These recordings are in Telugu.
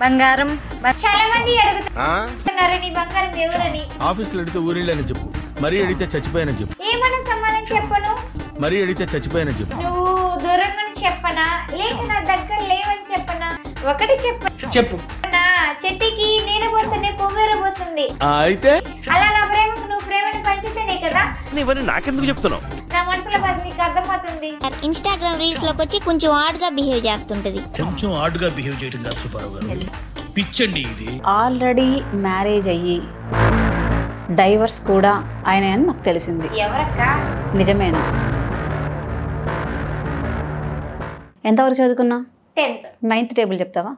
బంగారం చాలా మంది అడుగుతున్నారు నీ బంగారం ఎవరని. ఆఫీసులో అడిగితే ఊరిళ్ళని చెప్పు, మరీ అడిగితే చచ్చిపోయానని చెప్పు. ఏమన్నా సమాధానం చెప్పను. మరీ అడిగితే చచ్చిపోయానని చెప్పు. నువ్వు దూరంగా చెప్పనా లేక నా దగ్గర లేవని చెప్పనా? ఒకటి చెప్పు. చెట్టుకి నీరు పోస్తేనే పొగరు పోస్తుంది. అయితే అలా నా ప్రేమకు నువ్వు ప్రేమను పంచితేనే కదా. నీవని నాకెందుకు చెప్తున్నావు? నా మనసులో బాధ నీకు అర్థమవుతుంది. ఇన్స్టాగ్రామ్ రీల్స్ లోకి వచ్చి కొంచెం ఆడ్ గా బిహేవ్ చేస్తుంటది. కొంచెం ఆడ్ గా బిహేవ్ చేయడం కాదు సుబ్బారావు గారు, పిచ్చండి ఇది. ఆల్రెడీ మ్యారేజ్ అయ్యి డైవర్స్ కూడా ఆయన అని మాకు తెలిసింది. ఎవరక్క? నిజమేనా? ఎంతవరకు చదువుకున్నా? 10th. 9th టేబుల్ చెప్తావా?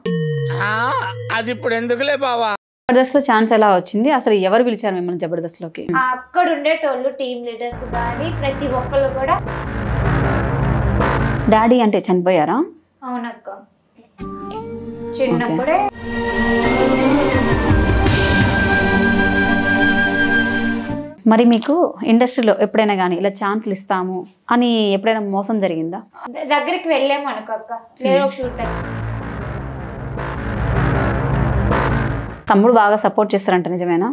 అది ఇప్పుడు ఎందుకులే బావా. జబర్దస్త్ లో ఛాన్స్ ఎలా వచ్చింది? అసలు ఎవరు పిలిచారు మిమ్మల్ని జబర్దస్త్ లోకి? అక్కడ ఉండేటోళ్ళు టీమ్ లీడర్స్ కానీ ప్రతి ఒక్కళ్ళు కూడా. డాడీ అంటే చనిపోయారా? అవునక్క, చిన్నప్పుడే. మరి మీకు ఇండస్ట్రీలో ఎప్పుడైనా కానీ ఇలా ఛాన్స్లు ఇస్తాము అని ఎప్పుడైనా మోసం జరిగిందా? దగ్గరికి వెళ్ళాము అనుకోక్క, లేదు ఒక షూట్. తమ్ముడు బాగా సపోర్ట్ చేస్తారంట, నిజమేనా?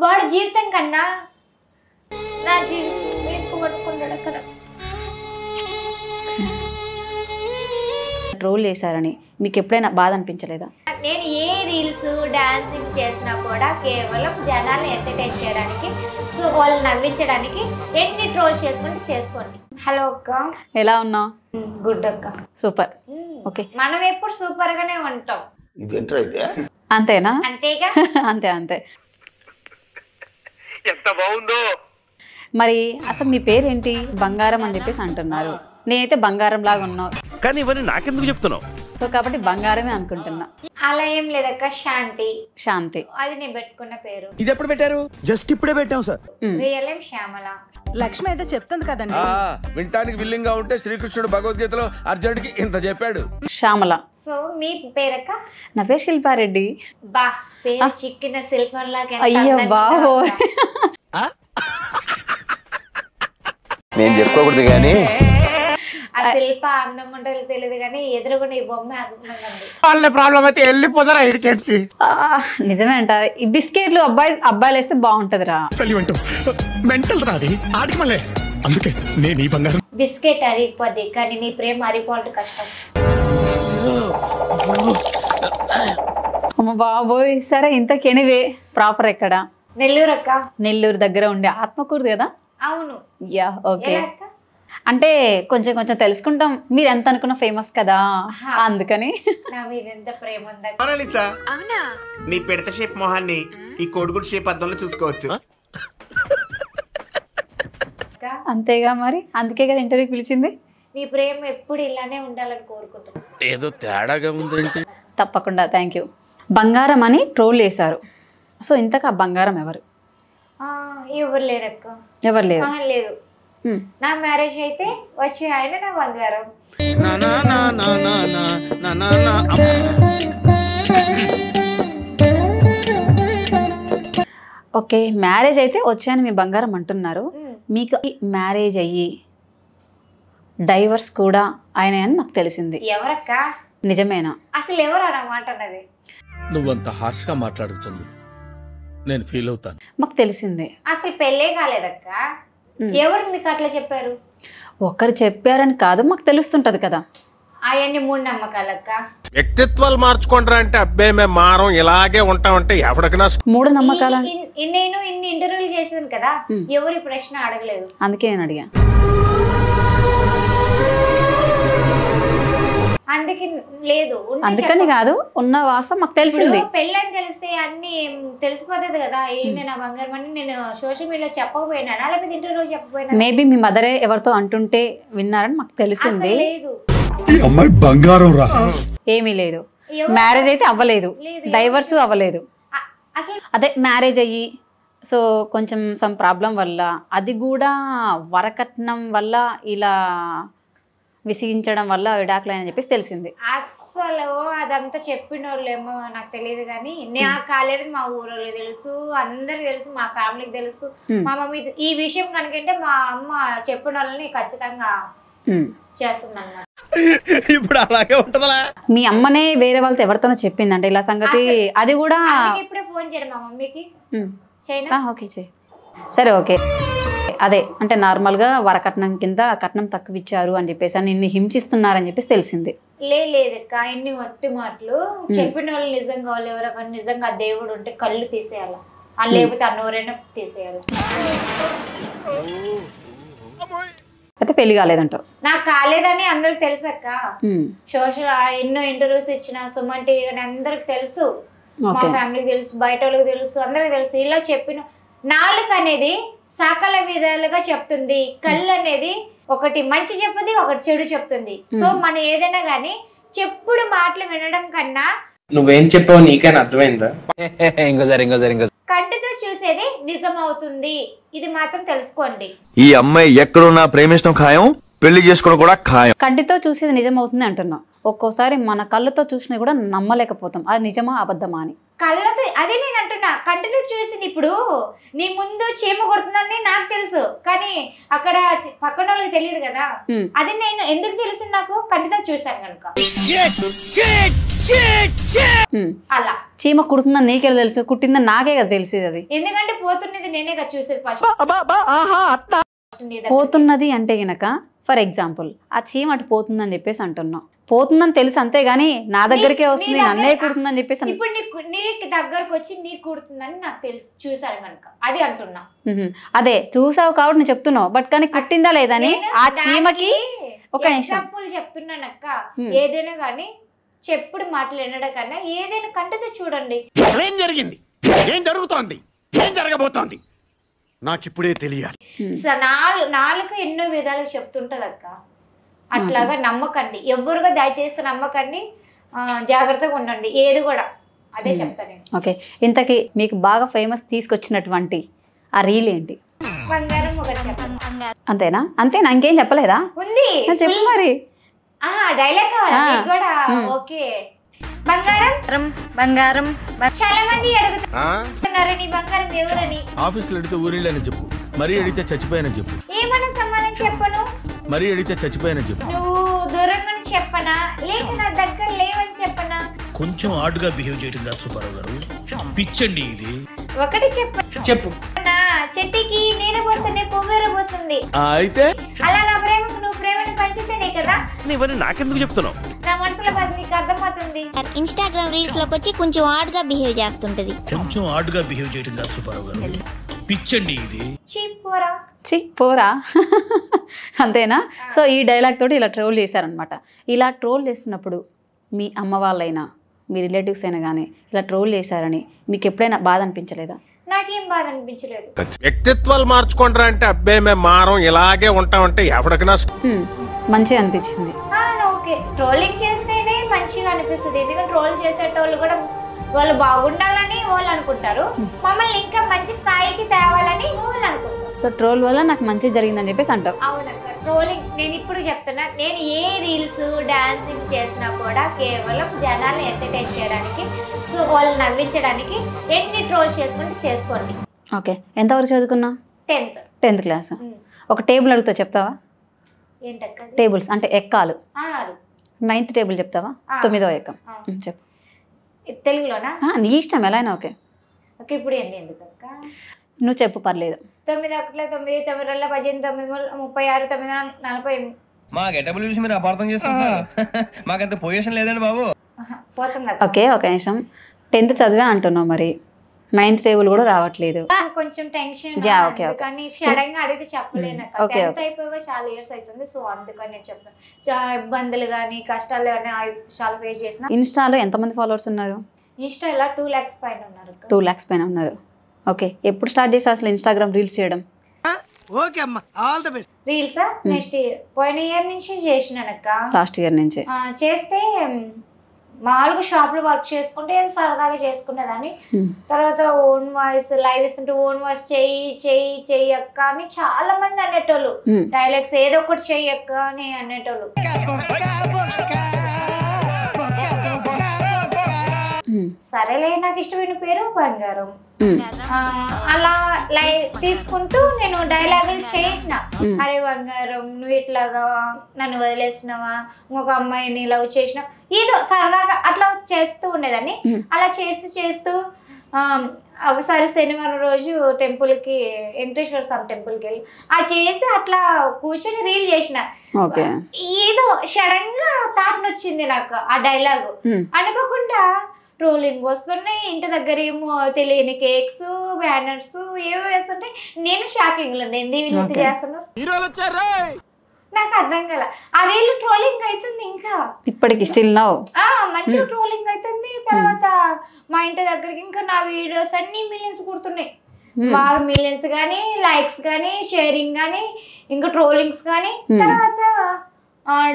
వాడు జీవితం కన్నా నా జీవితం ఎక్కువ పట్టుకుంటాడు అక్కడ. ట్రోల్ చేశారని మీకు ఎప్పుడైనా బాధ అనిపించలేదా? నేను ఏ రీల్స్ డాన్సింగ్ చేసినా కూడా కేవలం జనాల్ని ఎంటర్టైన్ చేయడానికి, సో వాళ్ళు నవ్వించడానికి ఎన్ని ట్రోల్ చేసుకుంటే చేసుకోండి. హలో అక్క, ఎలా ఉన్నావు? గుడ్ అక్క. సూపర్. ఓకే, మనం ఎప్పుడు సూపర్ గానే ఉంటాం. అంతేనా? అంతేగా. అంతే. ఎంత బాగుందో. మరి అసలు మీ పేరేంటి? బంగారం అని చెప్పేసి అంటున్నారు. నేనైతే బంగారం లాగా ఉన్నావు, కానీ ఇవన్నీ నాకెందుకు చెప్తున్నావు? సో కాబట్టి బంగారమే అనుకుంటున్నా. అలా ఏం లేదక్క, శాంతి. అది నేను పెట్టుకున్న పేరు. ఇది ఎప్పుడు పెట్టారు? జస్ట్ ఇప్పుడే పెట్టాం సార్. రియల్ ఏం శ్యామల. లక్ష్మి అయితే చెప్తుంది కదండి. వింటానికి విల్లింగ్ గా ఉంటే శ్రీకృష్ణుడు భగవద్గీతలో అర్జునుడికి ఇంత చెప్పాడు. శ్యామల. సో మీ పేరక్క? నా పేరు శిల్పారెడ్డి. బా, పేరు చిక్కిన శిల్పం లాగా. అయ్యో బాబో, నేను చెప్పుకోకూడదు కానీ ఆ శిల్ప అందంగా ఉంటుందో తెలియదు కానీ ఎదురుగుండా ఈ బొమ్మ అందంగా ఉంది. వాళ్ళ ప్రాబ్లం అయితే వెళ్ళిపోతారా ఇడికెచ్చి. నిజమే అంటారు. ఈ బిస్కెట్లు అబ్బాయిలు వేస్తే బాగుంటదిరా. మెంటల్ రాది ఆడికి మళ్ళీ, అందుకే నేను ఈ బంగారం. బిస్కెట్ అరిగిపోద్ది కానీ నీ ప్రేమ అరిగిపోవడం కష్టం. అమ్మ బాబోయ్. సరే, ఇంతకెనివే ప్రాపర్ ఎక్కడ? నెల్లూరు అక్క. నెల్లూరు దగ్గర ఉండే ఆత్మకూరు కదా? అవును. Yeah, okay. అంటే కొంచెం తెలుసుకుంటాం. మీరు ఎంత అనుకున్నా ఫేమస్ కదా, అందుకని. నా మీద ఎంత ప్రేమ ఉందా? అవునా? నీ పిడత షేప్ మొహాన్ని ఈ కోడిగుడ్ షేప్ అద్దంలో చూసుకోవచ్చు. అంతేగా మరి, అందుకే కదా ఇంటర్వ్యూకి పిలిచింది. నీ ప్రేమ ఎప్పుడు ఇలానే ఉండాలని కోరుకుంటున్నా. ఏదో తేడాగా ఉందేంటి? తప్పకుండా, థ్యాంక్ యూ. బంగారం అని ట్రోల్ చేశారు. సో ఇంతకు ఆ బంగారం ఎవరు? ఎవరు లేరక్క. ఎవరు లేరు? లేదు. నా మ్యారేజ్ అయితే వచ్చే ఆయన నా బంగారం. ఓకే, మ్యారేజ్ అయితే వచ్చాయని మీ బంగారం అంటున్నారు. మీకు మ్యారేజ్ అయ్యి డైవర్స్ కూడా ఆయన అని మాకు తెలిసింది. ఎవరక్క? నిజమేనా? అసలు ఎవరు అన్నమాట అన్నది? నువ్వంత హార్ష్ గా మాట్లాడుతుంది, నేను ఫీల్ అవుతాను. మాకు తెలిసింది. అసలు పెళ్ళే కాలేదక్క. ఎవరు మీకు అట్లా చెప్పారు? ఒకరు చెప్పారని కాదు, మాకు తెలుస్తుంటది కదా. అవన్నీ మూఢనమ్మకాలక్క. వ్యక్తిత్వాలు మార్చుకుంటారా అంటే అబ్బాయి మేము మారం ఇలాగే ఉంటామంటే ఎవరికైనా మూఢనమ్మకాలు. నేను ఇన్ని ఇంటర్వ్యూలు చేసాను కదా, ఎవరి ప్రశ్న అడగలేదు. అందుకే నేను అడిగా. అందుకే లేదు. అందుకని కాదు, ఉన్న వాసం మాకు తెలిసింది. పెళ్ళని తెలిస్తే అన్ని తెలిసిపోతుంది కదా. ఏంటి నా బంగారం అని నేను సోషల్ మీడియాలో చెప్పకపోయినా, లేకపోతే ఇంటర్వ్యూలో చెప్పకపోయినా. మేబీ మీ మదరే ఎవరితో అంటుంటే విన్నారని మాకు తెలిసింది. లేదు, బంగారం రా. ఏమీ లేదు. మ్యారేజ్ అయితే అవ్వలేదు, డైవర్స్ అవ్వలేదు. అసలు అదే మ్యారేజ్ అయ్యి సో కొంచెం సమ్ ప్రాబ్లం వల్ల, అది కూడా వరకట్నం వల్ల, ఇలా విసిగించడం వల్ల విడాకులని చెప్పేసి తెలిసింది. అసలు అదంతా చెప్పిన వాళ్ళేమో నాకు తెలియదు కానీ, నాకు కాలేదు, మా ఊళ్ళో తెలుసు, అందరికి తెలుసు, మా ఫ్యామిలీకి తెలుసు. మా మమ్మీ ఈ విషయం కనుకంటే మా అమ్మ చెప్పిన వాళ్ళని ఖచ్చితంగా చేస్తుంది అన్నమాట. ఇప్పుడు అలాగే ఉంటదలా. మీ అమ్మనే వేరే వాళ్ళతో ఎవరితోనో చెప్పిందంటే ఇలా సంగతి, అది కూడా ఇప్పుడే ఫోన్ చేయడం మా మమ్మీకి చేయనా. ఓకే చేయి. సరే ఓకే. అదే అంటే నార్మల్గా వరకట్నం కింద కట్నం తక్కువ ఇచ్చారు అని చెప్పేసి అని నిన్ను హింసిస్తున్నారని చెప్పేసి తెలిసింది. లేదక్క, ఇన్ని ఒట్టి మాటలు చెప్పిన వాళ్ళు నిజంగా వాళ్ళు ఎవరో నిజంగా దేవుడు ఉంటే కళ్ళు తీసేయాల, లేకపోతే అన్నోరైనా తీసేయాలి. అయితే పెళ్లి కాలేదంటావు? నాకు కాలేదని అందరికి తెలుసు అక్క. సోషల్ ఎన్నో ఇంటర్వ్యూస్ ఇచ్చిన సుమన్ టీవీ కానీ అందరికి తెలుసు, మా ఫ్యామిలీకి తెలుసు, బయట వాళ్ళకి తెలుసు, అందరికి తెలుసు. ఇలా చెప్పిన నాలుక అనేది సకల విధాలుగా చెప్తుంది, కళ్ళు అనేది ఒకటి మంచి చెప్తుంది, ఒకటి చెడు చెప్తుంది. సో మనం ఏదైనా గానీ చెప్పుడు మాటలు వినడం కన్నా నువ్వేం చెప్పావు నీకైనా అర్థమైందా? కంటితో చూసేది నిజం అవుతుంది, ఇది మాత్రం తెలుసుకోండి. ఈ అమ్మాయి ఎక్కడున్నా ప్రేమించడం ఖాయం, పెళ్లి చేసుకోవడం కూడా ఖాయం. కంటితో చూసేది నిజం అవుతుంది అంటున్నావు. ఒక్కోసారి మన కళ్ళతో చూసినా కూడా నమ్మలేకపోతాం, అది నిజమా అబద్ధమా అని. కళ్ళతో అదే నేను అంటున్నా, కంటితో చూసింది. ఇప్పుడు నీ ముందు చీమ కొడుతుందని నాకు తెలుసు, కానీ అక్కడ పక్కన వాళ్ళకి తెలియదు కదా. అది నేను ఎందుకు తెలిసింది, నాకు కంటితో చూసాను కనుక. అలా చీమ కుడుతుందని నీకే తెలుసు, కుట్టిందని నాకే కదా తెలిసేది. అది ఎందుకంటే పోతున్నది నేనే కదా చూసేది ఫస్ట్. పోతున్నది అంటే గనక ఫర్ ఎగ్జాంపుల్ ఆ చీమ అటు పోతుందని చెప్పేసి అంటున్నావు, పోతుందని తెలుసు అంతేగాని నా దగ్గరికే వస్తుంది నన్నే కుడుతుందని చెప్పేసి. ఇప్పుడు నీకు దగ్గరకు వచ్చి నీకు కుడుతుందని నాకు తెలుసు, చూసాను కనుక అది అంటున్నా. అదే చూసావు కాబట్టి నువ్వు చెప్తున్నావు, బట్ కానీ కుట్టిందా లేదని ఆ చీమకి ఒక ఎగ్జాంపుల్ చెప్తున్నానక్క. ఏదైనా కానీ చెప్పుడు మాటలు వినడం కన్నా ఏదైనా కంటితో చూడండి. ఏం జరిగింది, ఏం జరుగుతోంది, ఏం జరగబోతోంది నాకు ఇప్పుడే తెలియాలి. నాలుగు ఎన్నో విధాలుగా చెప్తుంటది అక్క, అట్లాగా నమ్మకండి, ఎవరుగా దయచేసి నమ్మకండి, జాగ్రత్తగా ఉండండి ఏది కూడా. అదే చెప్తాను. ఓకే, ఇంతకీ మీకు బాగా ఫేమస్ తీసుకొచ్చినటువంటి ఆ రీల్ ఏంటి? బంగారం ఒకటి చెప్పండి. అంతేనా? అంతేనా, ఇంకేం చెప్పలేదా? ఉంది చెప్పు మరి. డైలాగ్ కావాలి కూడా. ఓకే, బంగారం బంగారం. చాలా మంది అడుగుతున్నారు నీ బంగారం ఎవరని. ఆఫీసులో అడిగితే ఊరిళ్ళని చెప్పు, మరీ అడిగితే చచ్చిపోయానని చెప్పు. ఏమన్నా సమాధానం చెప్పను, మరీ అడిగితే చచ్చిపోయానని చెప్పు. నువ్వు దూరంగా చెప్పనా, లేక నా దగ్గర లేవని చెప్పనా? కొంచెం ఆడుగా బిహేవ్ చేయడం కాదు సుబ్బారావు గారు, పిచ్చండి ఇది. ఒకటి చెప్పు. చెట్టుకి నీరు పోస్తేనే పువ్వేరు పోస్తుంది, అయితే అలా నా ప్రేమకు నువ్వు ప్రేమను పంచితేనే కదా. ఇవన్నీ నాకెందుకు చెప్తున్నావు? నా మనసులో బాధ నీకు అర్థమవుతుంది. ఇన్స్టాగ్రామ్ రీల్స్ లోకి వచ్చి కొంచెం ఆడ్గా బిహేవ్ చేస్తుంటది. కొంచెం ఆడుగా బిహేవ్ చేయడం కాదు సుబ్బారావు గారు, పిచ్చండి ఇది. చీపోరా పోరా అంతేనా? సో ఈ డైలాగ్ తోటి ఇలా ట్రోల్ చేశారనమాట. ఇలా ట్రోల్ చేస్తున్నప్పుడు మీ అమ్మ వాళ్ళైనా మీ రిలేటివ్స్ అయినా కానీ ఇలా ట్రోల్ చేశారని మీకు ఎప్పుడైనా బాధ అనిపించలేదా? నాకేం బాధ అనిపించలేదు. వ్యక్తిత్వాలు మార్చుకుంటారా అంటే అబ్బాయి మేము మారం ఇలాగే ఉంటామంటే ఎవరికైనా మంచిగా అనిపించింది. ఓకే, ట్రోలింగ్ చేస్తేనే మంచిగా అనిపిస్తుంది. ఎందుకంటే ట్రోల్ చేసేటోళ్ళు కూడా వాళ్ళు బాగుండాలని వాళ్ళు అనుకుంటారు, మమ్మల్ని ఇంకా మంచి స్థాయికి తేవాలని వాళ్ళు అనుకుంటారు. సో ట్రోల్ వల్ల నాకు మంచి జరిగిందని చెప్పేసి అంటావు. అవునక్క, ట్రోలింగ్ నేను ఇప్పుడు చెప్తున్నా, నేను ఏ రీల్స్ డాన్సింగ్ చేసినా కూడా కేవలం జనాల్ని ఎంటర్టైన్ చేయడానికి, సో వాళ్ళు నవ్వించడానికి. ఎన్ని ట్రోల్ చేసుకుంటే చేసుకోండి. ఓకే, ఎంతవరకు చదువుకున్నావు? 10th class. ఒక టేబుల్ అడుగుతా చెప్తావా? ఏంటక్క? టేబుల్స్ అంటే ఎక్కాలు. 9th టేబుల్ చెప్తావా? 9వ ఎక్కం చెప్పు. తెలుగులోనా? నీ ఇష్టం ఎలా అయినా. ఓకే ఓకే, ఇప్పుడు ఏంటి ఎందుకక్క? నువ్వు చెప్పు పర్లేదు. 9 1 9 9 2 18 9 36 9 40. మా గెటబుల్ చూసి మీరు అపార్థం చేసుకుంటున్నారు, మాకంత పొజిషన్ లేదండి బాబు. పోతుంది. ఓకే, ఒక నిమిషం. 10th చదివా అంటున్నావు, మరి 9th టేబుల్ కూడా రావట్లేదు. కొంచెం టెన్షన్, కానీ సడన్ గా అడిగితే చెప్పలేనక్క. 10th అయిపోయి చాలా ఇయర్స్ అవుతుంది, సో అందుకని నేను చెప్తాను. చాలా ఇబ్బందులు కానీ కష్టాలు కానీ చాలా ఫేస్ చేసిన. ఇన్స్టాలో ఎంతమంది ఫాలోవర్స్ ఉన్నారు? ఇన్స్టాలో 2 lakhs పైన ఉన్నారు. 2 lakhs పైన ఉన్నారు. ఓకే, ఎప్పుడు స్టార్ట్ చేసావు అసలు ఇన్స్టాగ్రామ్ రీల్స్ చేయడం? ఓకే అమ్మా, all the best. Reels next year, పోయిన ఇయర్ నుంచి చేసినానక్క. లాస్ట్ ఇయర్ నుంచి చేస్తే మామూలుగా షాప్ లో వర్క్ చేసుకుంటే సరదాగా చేసుకునేదాన్ని. తర్వాత ఓన్ వాయిస్ లైవ్ ఇస్తుంటే ఓన్ వాయిస్ చెయ్యి అక్క అని చాలా మంది అనేటోళ్ళు. డైలాగ్స్ ఏదో ఒకటి చెయ్యి అక్క అని అనేటోళ్ళు. సరేలే, నాకు ఇష్టమైన పేరు బంగారం. అలా తీసుకుంటూ నేను డైలాగులు చేసిన. అరే బంగారం, నువ్వు ఇట్లాగా నన్ను వదిలేసినావా, ఇంకొక అమ్మాయిని లవ్ చేసినావు, ఏదో సరదాగా అట్లా చేస్తూ ఉండేదాన్ని. అలా చేస్తూ ఒకసారి శనివారం రోజు టెంపుల్కి, వెంకటేశ్వర స్వామి టెంపుల్కి వెళ్ళి అది చేసి అట్లా కూర్చొని రీల్ చేసిన. ఏదో సడన్ గా తాపనొచ్చింది నాకు ఆ డైలాగు. అనుకోకుండా ట్రోలింగ్ వస్తున్నాయి, ఇంటి దగ్గర ఏమో తెలియని కేక్స్, బ్యానర్స్ ఏవో వేస్తుంటే నేను షాకింగ్ లో ఎందుకు చేస్తున్నారు నాకు అర్థం కల. ఆ రీల్ ట్రోలింగ్ అవుతుంది, ఇంకా ఇప్పటికి స్టిల్ నౌ మంచిగా ట్రోలింగ్ అవుతుంది. తర్వాత మా ఇంటి దగ్గరికి ఇంకా నా వీడియోస్ అన్ని మిలియన్స్ కుడుతున్నాయి, బాగా మిలియన్స్ కానీ, లైక్స్ కానీ, షేరింగ్ కానీ, ఇంకా ట్రోలింగ్స్ కానీ. తర్వాత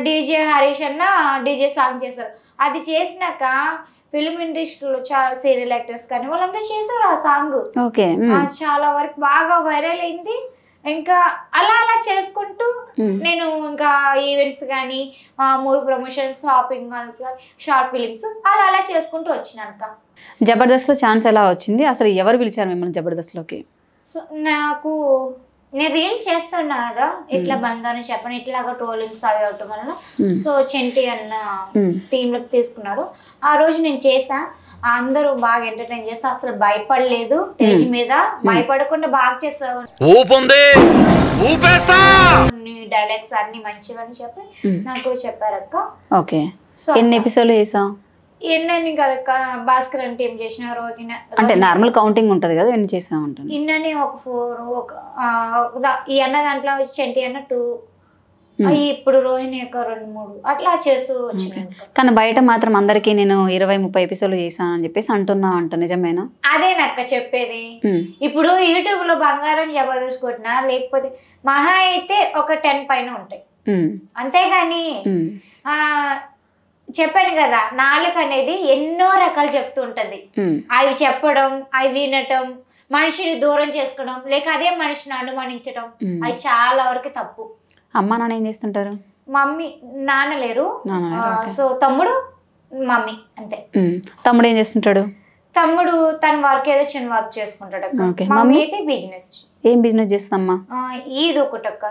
డీజే హరీష్ అన్న డీజే సాంగ్ చేశారు. అది చేసినాక ఫిల్మ్ ఇండస్ట్రీలో చాలా సీరియల్ యాక్టర్స్ కానీ వాళ్ళంతా చేశారు ఆ సాంగ్. చాలా వరకు బాగా వైరల్ అయింది. ఇంకా అలా చేసుకుంటూ నేను ఇంకా ఈవెంట్స్ కానీ, movie promotions, shopping, short films అలా చేసుకుంటూ వచ్చినాక. జబర్దస్త్లో ఛాన్స్ ఎలా వచ్చింది? అసలు ఎవరు పిలిచారు మిమ్మల్ని జబర్దస్త్లోకి? సో నాకు నేను రీల్స్ చేస్తున్నా కదా, ఇట్లా బంగారం చెప్పను, ఇట్లాగా ట్రోలింగ్స్ అవి అవటం వలన సో చెంటి అన్న టీంలోకి తీసుకున్నారు. ఆ రోజు నేను చేసా, అందరూ బాగా ఎంటర్టైన్ చేస్తా, అసలు భయపడలేదు. స్టేజ్ మీద భయపడకుండా బాగా చేసావు, డైలాగ్స్ అన్ని మంచివని చెప్పి నాకు చెప్పారక్క. ఓకే, ఎన్ని ఎపిసోడ్లు చేసావు? ఎన్నని కదక్క, భాస్కర్ అంటే ఏం చేసిన రోజున అంటే నార్మల్ కౌంటింగ్ ఉంటది కదా, ఎన్ని చేసావు అంటాను. ఇన్నని ఒక 4, ఈ అన్న దాంట్లో చెంటి అన్న 2, ఇప్పుడు రోహిణి యొక్క 2-3 అట్లా చేస్తూ వచ్చినాను. కానీ బయట మాత్రం అందరికి నేను 20-30 ఎపిసోడ్లు చేశాను అని చెప్పేసి అంటున్నా అంట, నిజమేనా? అదేనక్క చెప్పేది. ఇప్పుడు యూట్యూబ్ లో బంగారం జబర్దస్త్ కొట్టినా, లేకపోతే మహా అయితే ఒక 10 పైన ఉంటాయి, అంతేగాని చెప్పాను కదా, నాలుక అనేది ఎన్నో రకాలు చెప్తూ ఉంటది. అవి చెప్పడం, అవి వినటం, మనిషిని దూరం చేసుకోవడం, లేక అదే మనిషిని అనుమానించడం, అవి చాలా వరకు తప్పు. అమ్మ నాన్న ఏం చేస్తుంటారు? మమ్మీ, నాన్న లేరు. సో తమ్ముడు, మమ్మీ అంతే. తమ్ముడు ఏం చేస్తుంటాడు? తమ్ముడు తన వర్క్ ఏదో చిన్న వర్క్ చేసుకుంటాడు. మమ్మీ అయితే బిజినెస్. ఏం బిజినెస్ చేస్తామ్మా? ఇది ఒకటక్క.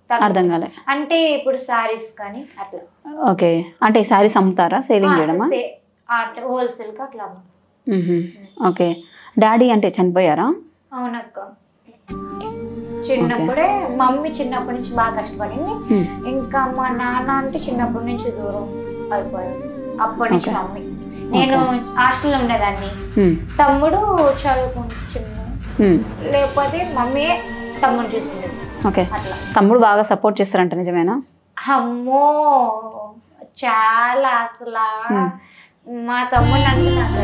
అర్థం కాలే. అంటే ఇప్పుడు సారీస్ కానీ అట్లా. ఓకే, అంటే సారీస్ అమ్ముతారా? సేలింగ్ చేయడమా? హోల్సేల్ గా అట్లా. ఓకే, డాడీ అంటే చనిపోయారా? అవునక్క, చిన్నప్పుడే. మమ్మీ చిన్నప్పటి నుంచి బాగా కష్టపడింది. ఇంకా మా నాన్న అంటే చిన్నప్పటి నుంచి దూరం అయిపోయాడు. అప్పటి నుంచి మమ్మీ, నేను హాస్టల్లో ఉండేదాన్ని. తమ్ముడు చదువుకుంటున్నా, లేకపోతే మమ్మీ తమ్ముడు చూసుకునేది. ఓకే, తమ్ముడు బాగా సపోర్ట్ చేస్తారంట, నిజమేనా? అమ్మో చాలా, అసలు మా తమ్ముడు అంటే నాకు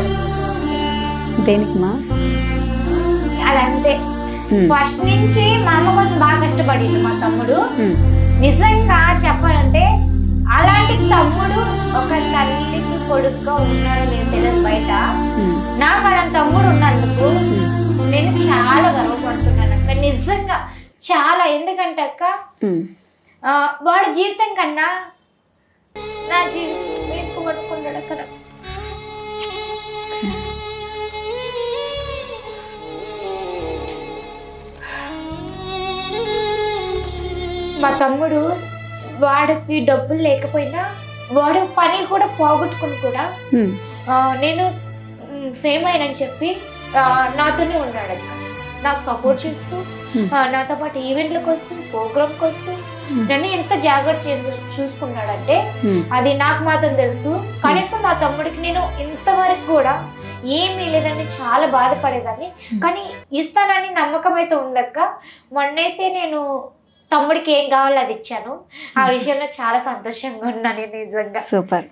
దేనికి మా అదంతే. ఫస్ట్ నుంచి మా అమ్మ కోసం బాగా కష్టపడింది మా తమ్ముడు. నిజంగా చెప్పాలంటే అలాంటి తమ్ముడు ఒక తల్లికి కొడుకుగా ఉన్నాడో లేదు తెలియదు బయట. నాకు అలాంటి తమ్ముడు ఉన్నందుకు నేను చాలా గర్వపడుతున్నాను అక్క, నిజంగా చాలా. ఎందుకంటే అక్క, వాడి జీవితం కన్నా నా జీవితం ఎక్కువ పట్టుకున్నాడు అక్కడ. మా తమ్ముడు, వాడికి డబ్బులు లేకపోయినా వాడు పని కూడా పోగొట్టుకుని కూడా నేను ఫేమ్ అయినని చెప్పి నాతోనే ఉన్నాడు. నాకు సపోర్ట్ చేస్తూ, నాతో పాటు ఈవెంట్లకు వస్తూ, ప్రోగ్రామ్కి వస్తూ నన్ను ఎంత జాగ్రత్త చేసి చూసుకున్నాడంటే అది నాకు మాత్రం తెలుసు. కనీసం మా తమ్ముడికి నేను ఇంతవరకు కూడా ఏమీ లేదని చాలా బాధపడేదాన్ని, కానీ ఇస్తానని నమ్మకం అయితే ఉందక్క. మొన్నైతే నేను తమ్ముడికి ఏం కావాలో అది ఇచ్చాను. ఆ విషయంలో చాలా సంతోషంగా ఉన్నాను నిజంగా. సూపర్.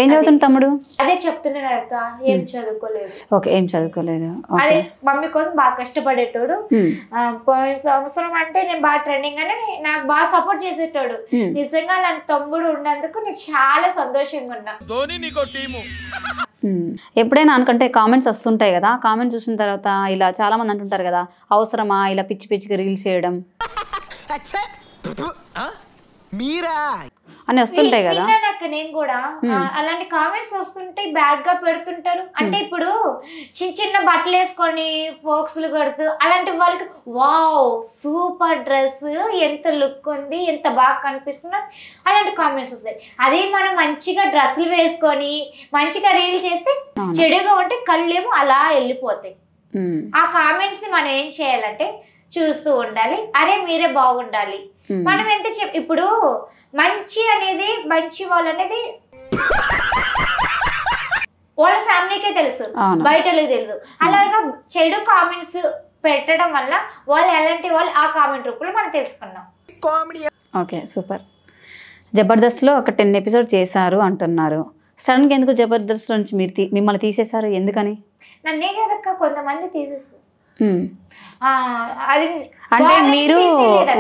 ఏం చదువుతుంది తమ్ముడు? అదే చెప్తున్నాను అక్క, ఏం చదువుకోలేదు. ఓకే, ఏం చదువుకోలేదు. అదే మమ్మీ కోసం బాగా కష్టపడేటోడు. పోయిన సంవత్సరం అంటే నేను బాగా ట్రెండింగ్ అని నాకు బాగా సపోర్ట్ చేసేటోడు. నిజంగా అలాంటి తమ్ముడు ఉన్నందుకు నేను చాలా సంతోషంగా ఉన్నా. ఎప్పుడైనా అనుకుంటే కామెంట్స్ వస్తుంటాయి కదా, కామెంట్స్ చూసిన తర్వాత ఇలా చాలా మంది అంటుంటారు కదా, అవసరమా ఇలా పిచ్చి పిచ్చిగా రీల్స్ చేయడం? అని వస్తుంటాయి కదా. విన్నానక్క నేను కూడా అలాంటి కామెంట్స్ వస్తుంటే బ్యాడ్ గా పెడుతుంటారు. అంటే ఇప్పుడు చిన్న చిన్న బట్టలు వేసుకొని ఫోక్స్లు కొడుతూ అలాంటి వాళ్ళకి వావ్ సూపర్ డ్రెస్, ఎంత లుక్ ఉంది, ఎంత బాగా కనిపిస్తున్నారు అలాంటి కామెంట్స్ వస్తాయి. అదే మనం మంచిగా డ్రెస్సులు వేసుకొని మంచిగా రీల్ చేస్తే చెడుగా ఉంటే కళ్ళేమో అలా వెళ్ళిపోతాయి. ఆ కామెంట్స్ ని మనం ఏం చేయాలంటే చూస్తూ ఉండాలి. అరే మీరే బాగుండాలి. మనం ఎంత ఇప్పుడు మంచి అనేది మంచి వాళ్ళు అనేది వాళ్ళ ఫ్యామిలీకే తెలుసు, బయట తెలియదు. అలాగా చెడు కామెంట్స్ పెట్టడం వల్ల వాళ్ళు ఎలాంటి వాళ్ళు ఆ కామెంట్ రూపంలో మనం తెలుసుకున్నాం. Okay super. జబర్దస్త్లో ఒక 10 ఎపిసోడ్ చేశారు అంటున్నారు. సడన్గా ఎందుకు జబర్దస్త్ నుంచి మిమ్మల్ని తీసేశారు, ఎందుకని? నన్నే కదక్క కొంతమంది తీసేస్తారు. అంటే మీరు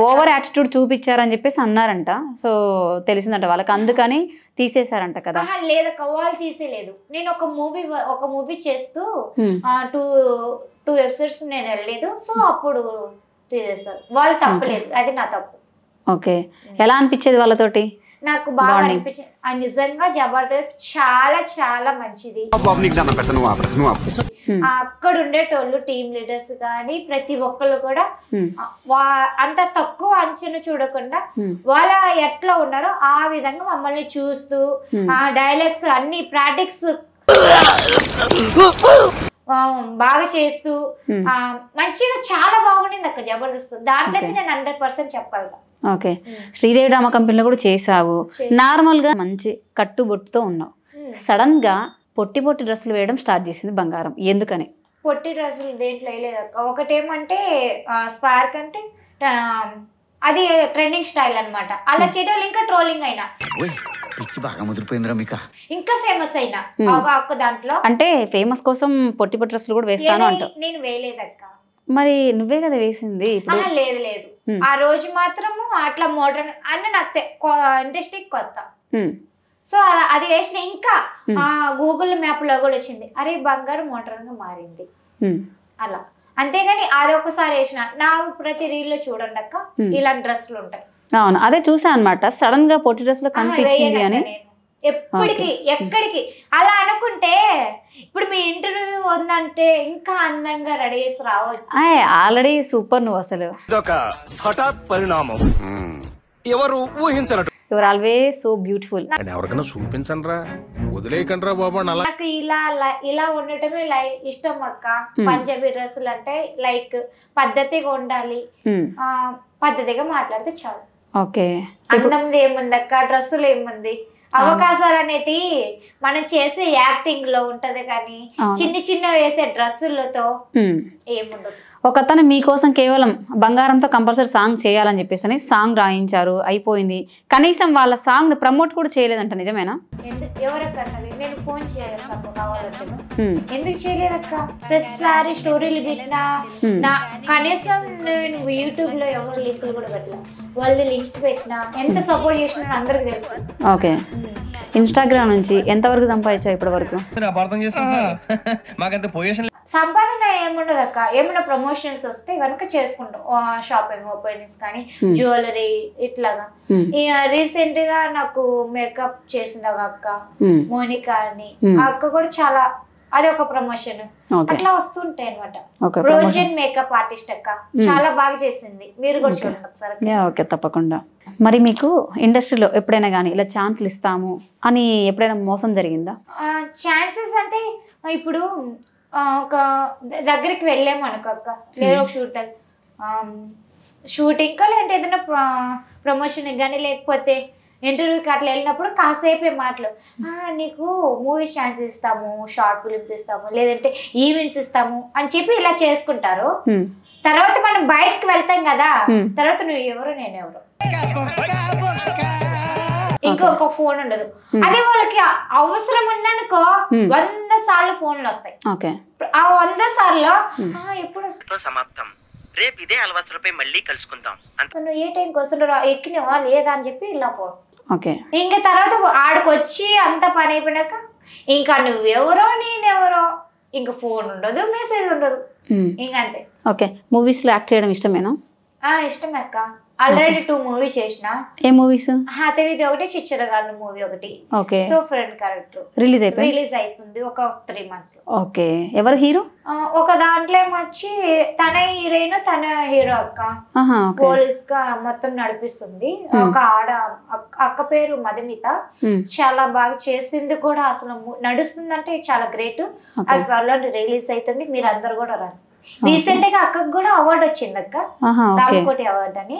ఓవర్ యాటిట్యూడ్ చూపించారని చెప్పేసి అన్నారంట. సో తెలిసిందంట వాళ్ళకి, అందుకని తీసేశారంట కదా? లేదక్క వాళ్ళు తీసేయలేదు. నేను ఒక మూవీ చేస్తూ 2 ఎపిసోడ్స్ నేను వెళ్ళలేదు. సో అప్పుడు తీసేస్తారు. వాళ్ళు తప్పలేదు, అది నా తప్పు. ఓకే. ఎలా అనిపించేది వాళ్ళతోటి? నాకు బాగా అనిపించింది. నిజంగా జబర్దస్త్ చాలా చాలా మంచిది. అక్కడ ఉండేటోళ్ళు టీమ్ లీడర్స్ కానీ ప్రతి ఒక్కళ్ళు కూడా అంత తక్కువ అంచనా చూడకుండా వాళ్ళ ఎట్లా ఉన్నారో ఆ విధంగా మమ్మల్ని చూస్తూ ఆ డైలాగ్స్ అన్ని ప్రాక్టీస్ బాగా చేస్తూ మంచిగా చాలా బాగుండింది అక్క జబర్దస్త్. దాంట్లో నేను 100% చెప్పగలను. ఓకే. శ్రీదేవి డ్రామా కంపెనీలో కూడా చేసావు. నార్మల్గా మంచి కట్టుబొట్టుతో ఉన్నావు. సడన్ గా పొట్టి డ్రెస్సులు వేయడం స్టార్ట్ చేసింది బంగారం, ఎందుకని? పొట్టి డ్రెస్సులు దేంట్లో వేయలేదక్క. ఒకటేమంటే స్పార్క్ అంటే అది ట్రెండింగ్ స్టైల్ అన్నమాట. అలా చేయడం ఇంకా ట్రోలింగ్ అయినా ఇంకా ఫేమస్ అయినా అక్క దాంట్లో. అంటే ఫేమస్ కోసం పొట్టి డ్రెస్సులు కూడా వేస్తాను అంట. నేను వేయలేదక్క. మరి నువ్వే కదా వేసింది? లేదు ఆ రోజు మాత్రము అట్లా మోడర్న్ అన్న నాకు ఇంట్రెస్టింగ్ కొత్త. సో అది వేసిన ఇంకా గూగుల్ మ్యాప్ లో కూడా వచ్చింది, అరే బంగారం మోడర్న్ గా మారింది అలా. అంతేగాని అదొకసారి వేసిన నా ప్రతి రీల్ లో చూడండి అక్క ఇలాంటి డ్రెస్సులు ఉంటాయి. అవును, అదే చూసా అనమాట. సడన్ గా పొట్టి డ్రెస్ లో కనిపించింది అని. ఎప్పటికి ఎక్కడికి అలా అనుకుంటే ఇప్పుడు మీ ఇంటర్వ్యూ ఉందంటే ఇంకా అందంగా రెడీ చేసి రావచ్చు. ఆల్రెడీ సూపర్ నువ్వు అసలు. హఠాత్ పరిణామం, ఎవరు ఊహించరు. Your always so beautiful. ఎవరికైనా చూపించండి రా, వదిలేయకండి రా బాబా. నాకు ఇలా ఉండటమే ఇష్టం అక్క. పంజాబీ డ్రెస్సులు అంటే లైక్ పద్ధతిగా ఉండాలి, పద్ధతిగా మాట్లాడితే చాలు. ఓకే. అందం ఏముంది అక్క, డ్రెస్సులు ఏముంది, అవకాశాలు అనేటి మనం చేసే యాక్టింగ్ లో ఉంటది కానీ చిన్న వేసే డ్రెస్సులతో ఏముండదు. ఒకతను మీకోసం కేవలం బంగారంతో కంపల్సరీ సాంగ్ చేయాలని చెప్పేసి సాంగ్ రాయించారు, అయిపోయింది. కనీసం వాళ్ళ సాంగ్ ని ప్రమోట్ కూడా చేయలేదంట, నిజమేనా? ఎవరక్కన్నది? నేను ఫోన్ చేయలేదు కావాలంటే. ఎందుకు చేయలేదక్క? ప్రతిసారి స్టోరీలు పెట్టినా కనీసం నేను యూట్యూబ్ లో ఎవరు లింకులు కూడా పెట్టలేదు. వాళ్ళది లింక్స్ పెట్టినా ఎంత సపోర్ట్ చేసినా అందరికి తెలుసు. ఓకే. ఇన్స్టాగ్రామ్ నుంచి ఎంతవరకు సంపాదించావు ఇప్పటి వరకు? సంపాదన ఏముండదు అక్క. ఏమైనా ప్రమోషన్స్ వస్తే కనుక చేసుకుంటాం. షాపింగ్ ఓపెనింగ్స్ కానీ జ్యువెలరీ ఇట్లాగా. రీసెంట్ గా నాకు మేకప్ చేసింది ఒక అక్క మోనికా అని. ఆ అక్క కూడా చాలా, అది ఒక ప్రమోషన్ అట్లా వస్తుంటాయి అనమాట. రోజన్ మేకప్ ఆర్టిస్ట్ అక్క చాలా బాగా చేసింది, మీరు కూడా చూడండి ఒకసారి. ఓకే తప్పకుండా. మరి మీకు ఇండస్ట్రీలో ఎప్పుడైనా కానీ ఇలా ఛాన్స్లు ఇస్తాము అని ఎప్పుడైనా మోసం జరిగిందా? ఛాన్సెస్ అంటే ఇప్పుడు ఒక దగ్గరికి వెళ్ళాము అనుకో అక్క, లేదా ఒక షూటింగ్ లేదంటే ఏదైనా ప్రమోషన్ కానీ లేకపోతే ఇంటర్వ్యూకి అట్లా వెళ్ళినప్పుడు కాసేపే మాటలు, నీకు మూవీ ఛాన్స్ ఇస్తాము, షార్ట్ ఫిలిమ్స్ ఇస్తాము, లేదంటే ఈవెంట్స్ ఇస్తాము అని చెప్పి ఇలా చేసుకుంటారు. తర్వాత మనం బయటకు వెళ్తాం కదా, తర్వాత నువ్వు ఎవరు నేను ఎవరు, ఇంకొక ఫోన్ ఉండదు. అదే వాళ్ళకి అవసరం ఉందనుకో 100 సార్లు ఫోన్లు వస్తాయి. ఆ 100 సార్లు ఎప్పుడు సమాప్తం, రేపు ఇదే అలవాట్లపై మళ్ళీ కలుసుకుందాం. నువ్వు ఏ టైంకి వస్తుండో ఎక్కినవా లేదా అని చెప్పి ఇలా ఫోన్. ఇంకా తర్వాత ఆడికొచ్చి అంత పని అయిపోయినాక ఇంకా నువ్వెవరో నేనెవరో, ఇంకా ఫోన్ ఉండదు, మెసేజ్ ఉండదు, ఇంకా అంతే. ఓకే. మూవీస్ లో యాక్ట్ చేయడం ఇష్టమేనా? ఇష్టమే అక్క. ఆల్రెడీ 2 మూవీ చేసిన. ఏ మూవీస్? హాతవిది ఒకటి, చిచ్చరగాళ్ళు మూవీ ఒకటి. Okay. So friend character release అవుతుంది ఒక 3 months లో. ఓకే. ఎవరు హీరో? ఒక దాంట్లో ఏమొచ్చి తన హీరోయిన్ తన హీరో అక్క పోలీస్ గా మొత్తం నడిపిస్తుంది. ఒక అక్క పేరు మధుమిత. చాలా బాగా చేసింది కూడా, అసలు నడుస్తుందంటే చాలా గ్రేట్. అది త్వరలో రిలీజ్ అవుతుంది, మీరు అందరు కూడా రండి. రీసెంట్ గా అక్కకు కూడా అవార్డు వచ్చింది అక్క, రామకోటి అవార్డు అని.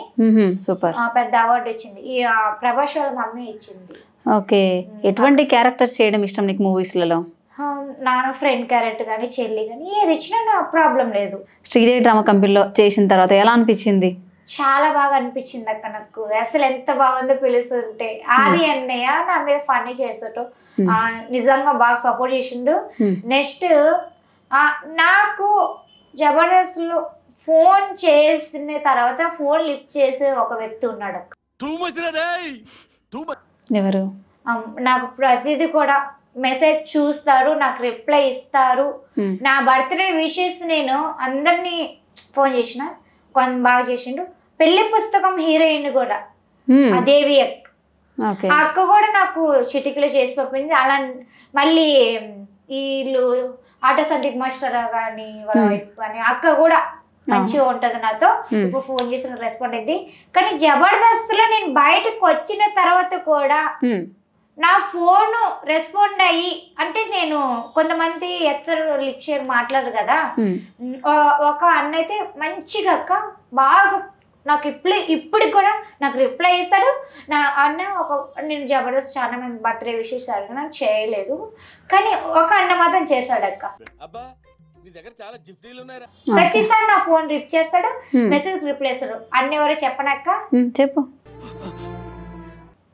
సూపర్, పెద్ద అవార్డు వచ్చింది. ఈ ప్రభాస్ వాళ్ళ మమ్మీ ఇచ్చింది. ఓకే. ఎటువంటి క్యారెక్టర్స్ చేయడం ఇష్టం నీకు మూవీస్ లలో? నాన్న ఫ్రెండ్ క్యారెక్టర్ కానీ చెల్లి కానీ ఏది ఇచ్చినా నాకు ప్రాబ్లం లేదు. శ్రీదేవి డ్రామా కంపెనీలో చేసిన తర్వాత ఎలా అనిపించింది? చాలా బాగా అనిపించింది అక్క నాకు. అసలు ఎంత బాగుందో పిలుస్తుంటే. ఆది అన్నయ్య నా మీద ఫన్నీ చేస్తాడు, నిజంగా బాగా సపోర్ట్ చేసిండు. నెక్స్ట్ నాకు జబర్దస్త్ లో ఫోన్ చేసిన తర్వాత ఫోన్ లిఫ్ట్ చేసే ఒక వ్యక్తి ఉన్నాడు అక్క. ఎవరు? నాకు ప్రతిదీ కూడా మెసేజ్ చూస్తారు, నాకు రిప్లై ఇస్తారు. నా బర్త్డే విషెస్ నేను అందరినీ ఫోన్ చేసిన, కొంత బాగా చేసిండు. పెళ్లి పుస్తకం హీరోయిన్ కూడా దేవి అక్క, ఆ అక్క కూడా నాకు చిటికలో చేసి పంపింది. అలా మళ్ళీ వీళ్ళు ఆటో సందీప్ మాస్టర్ కానీ వాళ్ళ వైఫ్ కానీ అక్క కూడా మంచిగా ఉంటది నాతో. ఇప్పుడు ఫోన్ చేసిన రెస్పాండ్ అయింది. కానీ జబర్దస్త్ లో నేను బయటకు వచ్చిన తర్వాత కూడా నా ఫోన్ రెస్పాండ్ అయ్యి, అంటే నేను కొంతమంది ఎత్తరు లిప్ షేర్ మాట్లాడరు కదా, ఒక అన్న అయితే మంచిగా అక్క బాగా నాకు ఇప్పటికి కూడా నాకు రిప్లై ఇస్తాడు. నా అన్న నేను జబర్దస్త్ చాలా మంది బర్త్డే విషెస్ నాకు చేయలేదు, కానీ ఒక అన్న మాత్రం చేశాడు అక్క. ప్రతిసారి నా ఫోన్ రిప్ చేస్తాడు, మెసేజ్ రిప్లై ఇస్తాడు. అన్న ఎవరో చెప్పనక్క? చెప్పు.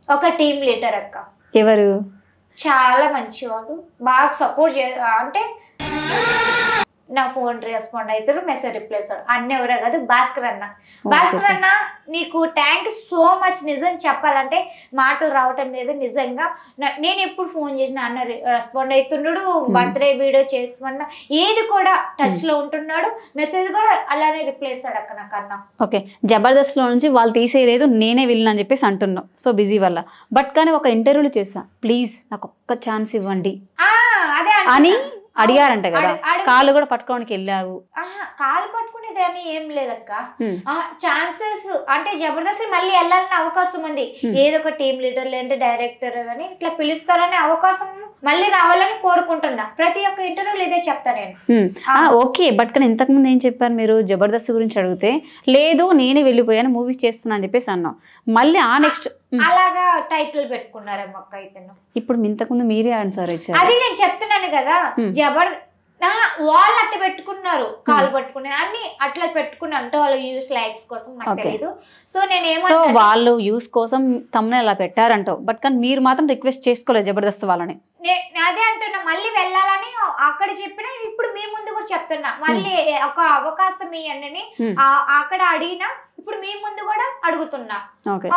ఒక టీమ్ లీడర్ అక్క. ఎవరు? చాలా మంచివాడు, బాగా సపోర్ట్ అంటే నా ఫోన్ రెస్పాండ్ అవుతాడు, మెసేజ్ రిప్లై ఇస్తాడు. అన్న ఎవరో కాదు, భాస్కర్ అన్న. భాస్కర్ అన్న నీకు థ్యాంక్ సో మచ్. నిజం చెప్పాలంటే మాటలు రావటం లేదు. నిజంగా నేను ఎప్పుడు ఫోన్ చేసిన అన్న రెస్పాండ్ అవుతున్నాడు, బర్త్డే వీడియో చేసుకున్నా ఏది కూడా టచ్ లో ఉంటున్నాడు, మెసేజ్ కూడా అలానే రిప్లై ఇస్తాడు అక్క నాకు అన్న. ఓకే. జబర్దస్త్ లో నుంచి వాళ్ళు తీసేయలేదు, నేనే వెళ్ళిన అని చెప్పేసి అంటున్నావు, సో బిజీ వల్ల. బట్ కానీ ఒక ఇంటర్వ్యూలో చేసా, ప్లీజ్ నాకు ఒక్క ఛాన్స్ ఇవ్వండి అని అడిగారంట కదా, కాళ్ళు కూడా పట్టుకోవడానికి వెళ్ళావు? కాళ్ళు పట్టుకునేది అని ఏం లేదక్క. ఛాన్సెస్ అంటే జబర్దస్త్ మళ్ళీ వెళ్ళాలని అవకాశం ఉంది. ఏదో ఒక టీమ్ లీడర్ లేదంటే డైరెక్టర్ గానీ ఇట్లా పిలుస్తారనే అవకాశం మళ్ళీ రావాలని కోరుకుంటున్నా. ప్రతి ఒక్క ఇంటర్వ్యూలో ఇదే చెప్తా నేను. ఓకే. బట్ కానీ ఇంతకు ముందు ఏం చెప్పారు మీరు? జబర్దస్త్ గురించి అడిగితే లేదు నేనే వెళ్ళిపోయాను మూవీస్ చేస్తున్నా అని చెప్పేసి అన్నావు. మళ్ళీ ఆ నెక్స్ట్ అలాగా టైటిల్ పెట్టుకున్నారేమో అక్క. అయితే ఇప్పుడు ఇంతకుముందు మీరే ఆన్సర్ ఇచ్చారు. అది నేను చెప్తున్నాను కదా, వాళ్ళు అట్లా పెట్టుకున్నారు, కాలు పట్టుకునే అన్ని అట్లా పెట్టుకున్నా అంటే వాళ్ళు యూస్ లైక్స్ కోసం నాకు తెలియదు. సో నేనేమో వాళ్ళు యూస్ కోసం తమ్మునే అలా పెట్టారంటావు, బట్ కానీ మీరు మాత్రం రిక్వెస్ట్ చేసుకోలేదు జబర్దస్త్ వాళ్ళని. అదే అంటున్నా, మళ్ళీ వెళ్ళాలని అక్కడ చెప్పినా ఇప్పుడు మీ ముందు కూడా చెప్తున్నా, మళ్ళీ ఒక అవకాశం ఇవ్వండి అక్కడ అడిగినా ఇప్పుడు మీ ముందు కూడా అడుగుతున్నా.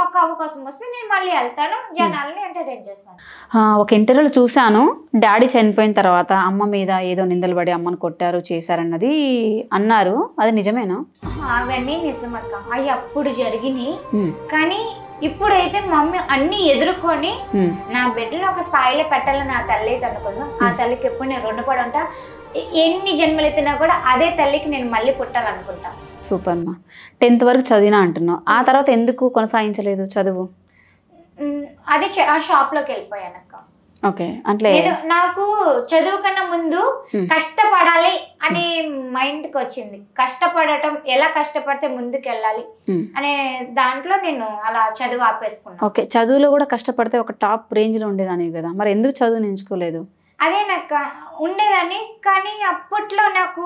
ఒక అవకాశం వస్తే నేను మళ్ళీ వెళ్తాను, జనాలని ఎంటర్టైన్ చేస్తాను. ఒక ఇంటర్వ్యూలో చూసాను, డాడీ చనిపోయిన తర్వాత అమ్మ మీద ఏదో నిందలు పడి అమ్మను కొట్టారు చేశారన్నది అన్నారు, అది నిజమేనా? అవన్నీ నిజమక్క, అవి అప్పుడు జరిగినాయి. కానీ ఇప్పుడైతే మమ్మీ అన్ని ఎదుర్కొని నా బిడ్డను ఒక స్థాయిలో పెట్టాలని నా తల్లి అయితే అనుకుందా. ఆ తల్లికి ఎప్పుడు నేను రుణపడి ఉంటా. ఎన్ని జన్మలు ఎత్తినా కూడా అదే తల్లికి నేను మళ్ళీ పుట్టాలనుకుంటా. సూపర్ అమ్మా. 10th వరకు చదివినా అంటున్నావు, ఆ తర్వాత ఎందుకు కొనసాగించలేదు చదువు? అది ఆ షాప్ లోకి వెళ్ళిపోయానక్క. ఓకే. అంటే నాకు చదువు కన్నా ముందు కష్టపడాలి అనే మైండ్ కి వచ్చింది. కష్టపడటం, ఎలా కష్టపడితే ముందుకు వెళ్ళాలి అనే దాంట్లో నేను అలా చదువు ఆపేసుకున్నాను. ఓకే. చదువులో కూడా కష్టపడితే ఒక టాప్ రేంజ్ లో ఉండేదాన్ని కదా, మరి ఎందుకు చదువు ఎంచుకోలేదు? అదే నాకు ఉండేదాన్ని, కానీ అప్పట్లో నాకు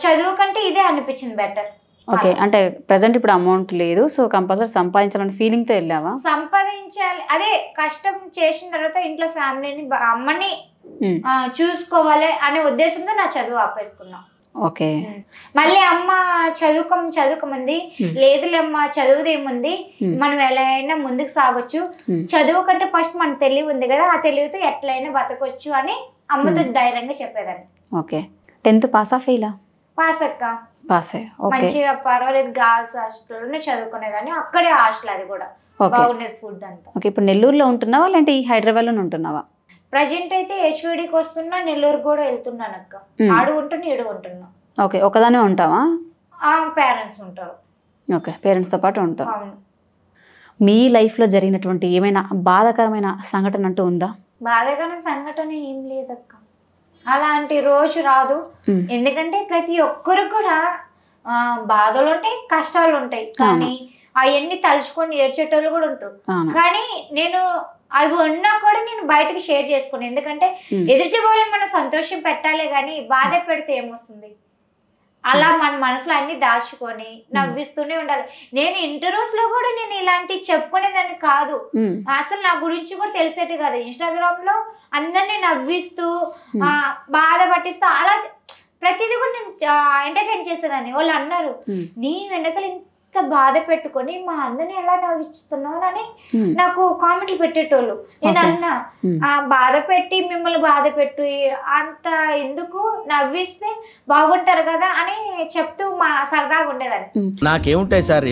చదువు కంటే ఇదే అనిపించింది బెటర్. ఓకే. అంటే ప్రెసెంట్ ఇప్పుడు అమౌంట్ లేదు, సో కంపల్సరీ సంపాదించాలని ఫీలింగ్ తో వెళ్ళావా? సంపాదించాలి, అదే కష్టం చేసిన తర్వాత ఇంట్లో ఫ్యామిలీని అమ్మని చూసుకోవాలి అనే ఉద్దేశంతో నా చదువు ఆపేసుకున్నా. ఓకే. మళ్ళీ అమ్మ చదువుకోమంది, లేదులే అమ్మ చదువుదేముంది, మనం ఎలా అయినా ముందుకు సాగొచ్చు, చదువు కంటే ఫస్ట్ మన తెలివి ఉంది కదా, ఆ తెలివితో ఎట్లయినా బతకొచ్చు అని అమ్మతో ధైర్యంగా చెప్పేదాన్ని. ఓకే. 10th పాసా ఫెయిలా? పాస్ అక్క. పాసే. ఓకే. మంచిగా పర్వాలేదు, గర్ల్స్ హాస్టల్లోనే చదువుకునేదాన్ని. అక్కడే హాస్టల్, అది కూడా బాగుండేది ఫుడ్ అంతా. ఓకే. ఇప్పుడు నెల్లూరులో ఉంటున్నావా లేదంటే ఈ హైదరాబాద్లోనే ఉంటున్నావా? ప్రజెంట్ అయితే హెచ్ఓడికి వస్తున్నా, నెల్లూరు కూడా వెళ్తున్నాను అక్క. ఆడు ఉంటున్నా, ఈడు ఉంటున్నా. ఓకే. ఒకదానే ఉంటావా? పేరెంట్స్ ఉంటారు. ఓకే, పేరెంట్స్తో పాటు ఉంటావు. అవును. మీ లైఫ్లో జరిగినటువంటి ఏమైనా బాధాకరమైన సంఘటన అంటూ ఉందా? బాధాకరమైన సంఘటన ఏం లేదక్క, అలాంటి రోజు రాదు. ఎందుకంటే ప్రతి ఒక్కరు కూడా బాధలు ఉంటాయి, కష్టాలు ఉంటాయి, కానీ అవన్నీ తలుచుకొని ఏడ్చేటోళ్ళు కూడా ఉంటారు. కానీ నేను అవి ఉన్నా కూడా నేను బయటకు షేర్ చేసుకున్నాను. ఎందుకంటే ఎదుటి వాళ్ళని మనం సంతోషం పెట్టాలి, కానీ బాధ పెడితే ఏమొస్తుంది? అలా మన మనసులో అన్ని దాచుకొని నవ్విస్తూనే ఉండాలి. నేను ఇంటర్వ్యూస్ లో కూడా నేను ఇలాంటివి చెప్పుకునేదాన్ని కాదు, అసలు నా గురించి కూడా తెలిసేది కాదు. ఇన్స్టాగ్రామ్ లో అందరినీ నవ్విస్తూ బాధ పట్టిస్తూ అలా ప్రతిదీ కూడా నేను ఎంటర్టైన్ చేసేదాన్ని. వాళ్ళు అన్నారు, నీ వెనకలు ఇంత బాధ పెట్టుకొని మా అందరిని ఎలా నవ్విస్తున్నావు అని నాకు కామెంట్లు పెట్టేటోళ్ళు. నేను అన్నా, బాధ పెట్టి మిమ్మల్ని బాధ పెట్టి అంత ఎందుకు, నవ్విస్తే బాగుంటారు కదా అని చెప్తూ మా సరదాగా ఉండేదాన్ని. నాకేముంటాయి సార్,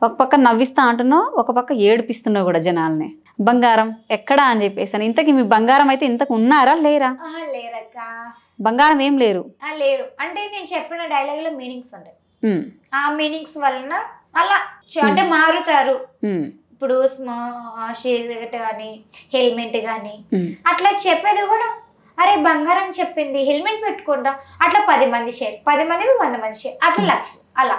ఒక పక్క నవ్విస్తా అంటున్నావు, ఒక పక్క ఏడిపిస్తున్నావు కూడా జనాల్ని. బంగారం ఎక్కడా అని చెప్పేసి. ఇంతకీ మీ బంగారం అయితే ఇంతకు ఉన్నారా లేరా? లేరక్క, బంగారం ఏం లేరు. లేరు అంటే నేను చెప్పిన డైలాగ్ లో మీనింగ్స్ ఉంటాయి. ఆ మీనింగ్స్ వలన అలా అంటే మారుతారు. ఇప్పుడు సిగరెట్ కానీ హెల్మెట్ కానీ అట్లా చెప్పేది కూడా, అరే బంగారం చెప్పింది హెల్మెట్ పెట్టుకుంటా, అట్లా 10 మంది షేర్, 10 మంది 100 మంది షేర్, అట్లా 1,00,000 అలా.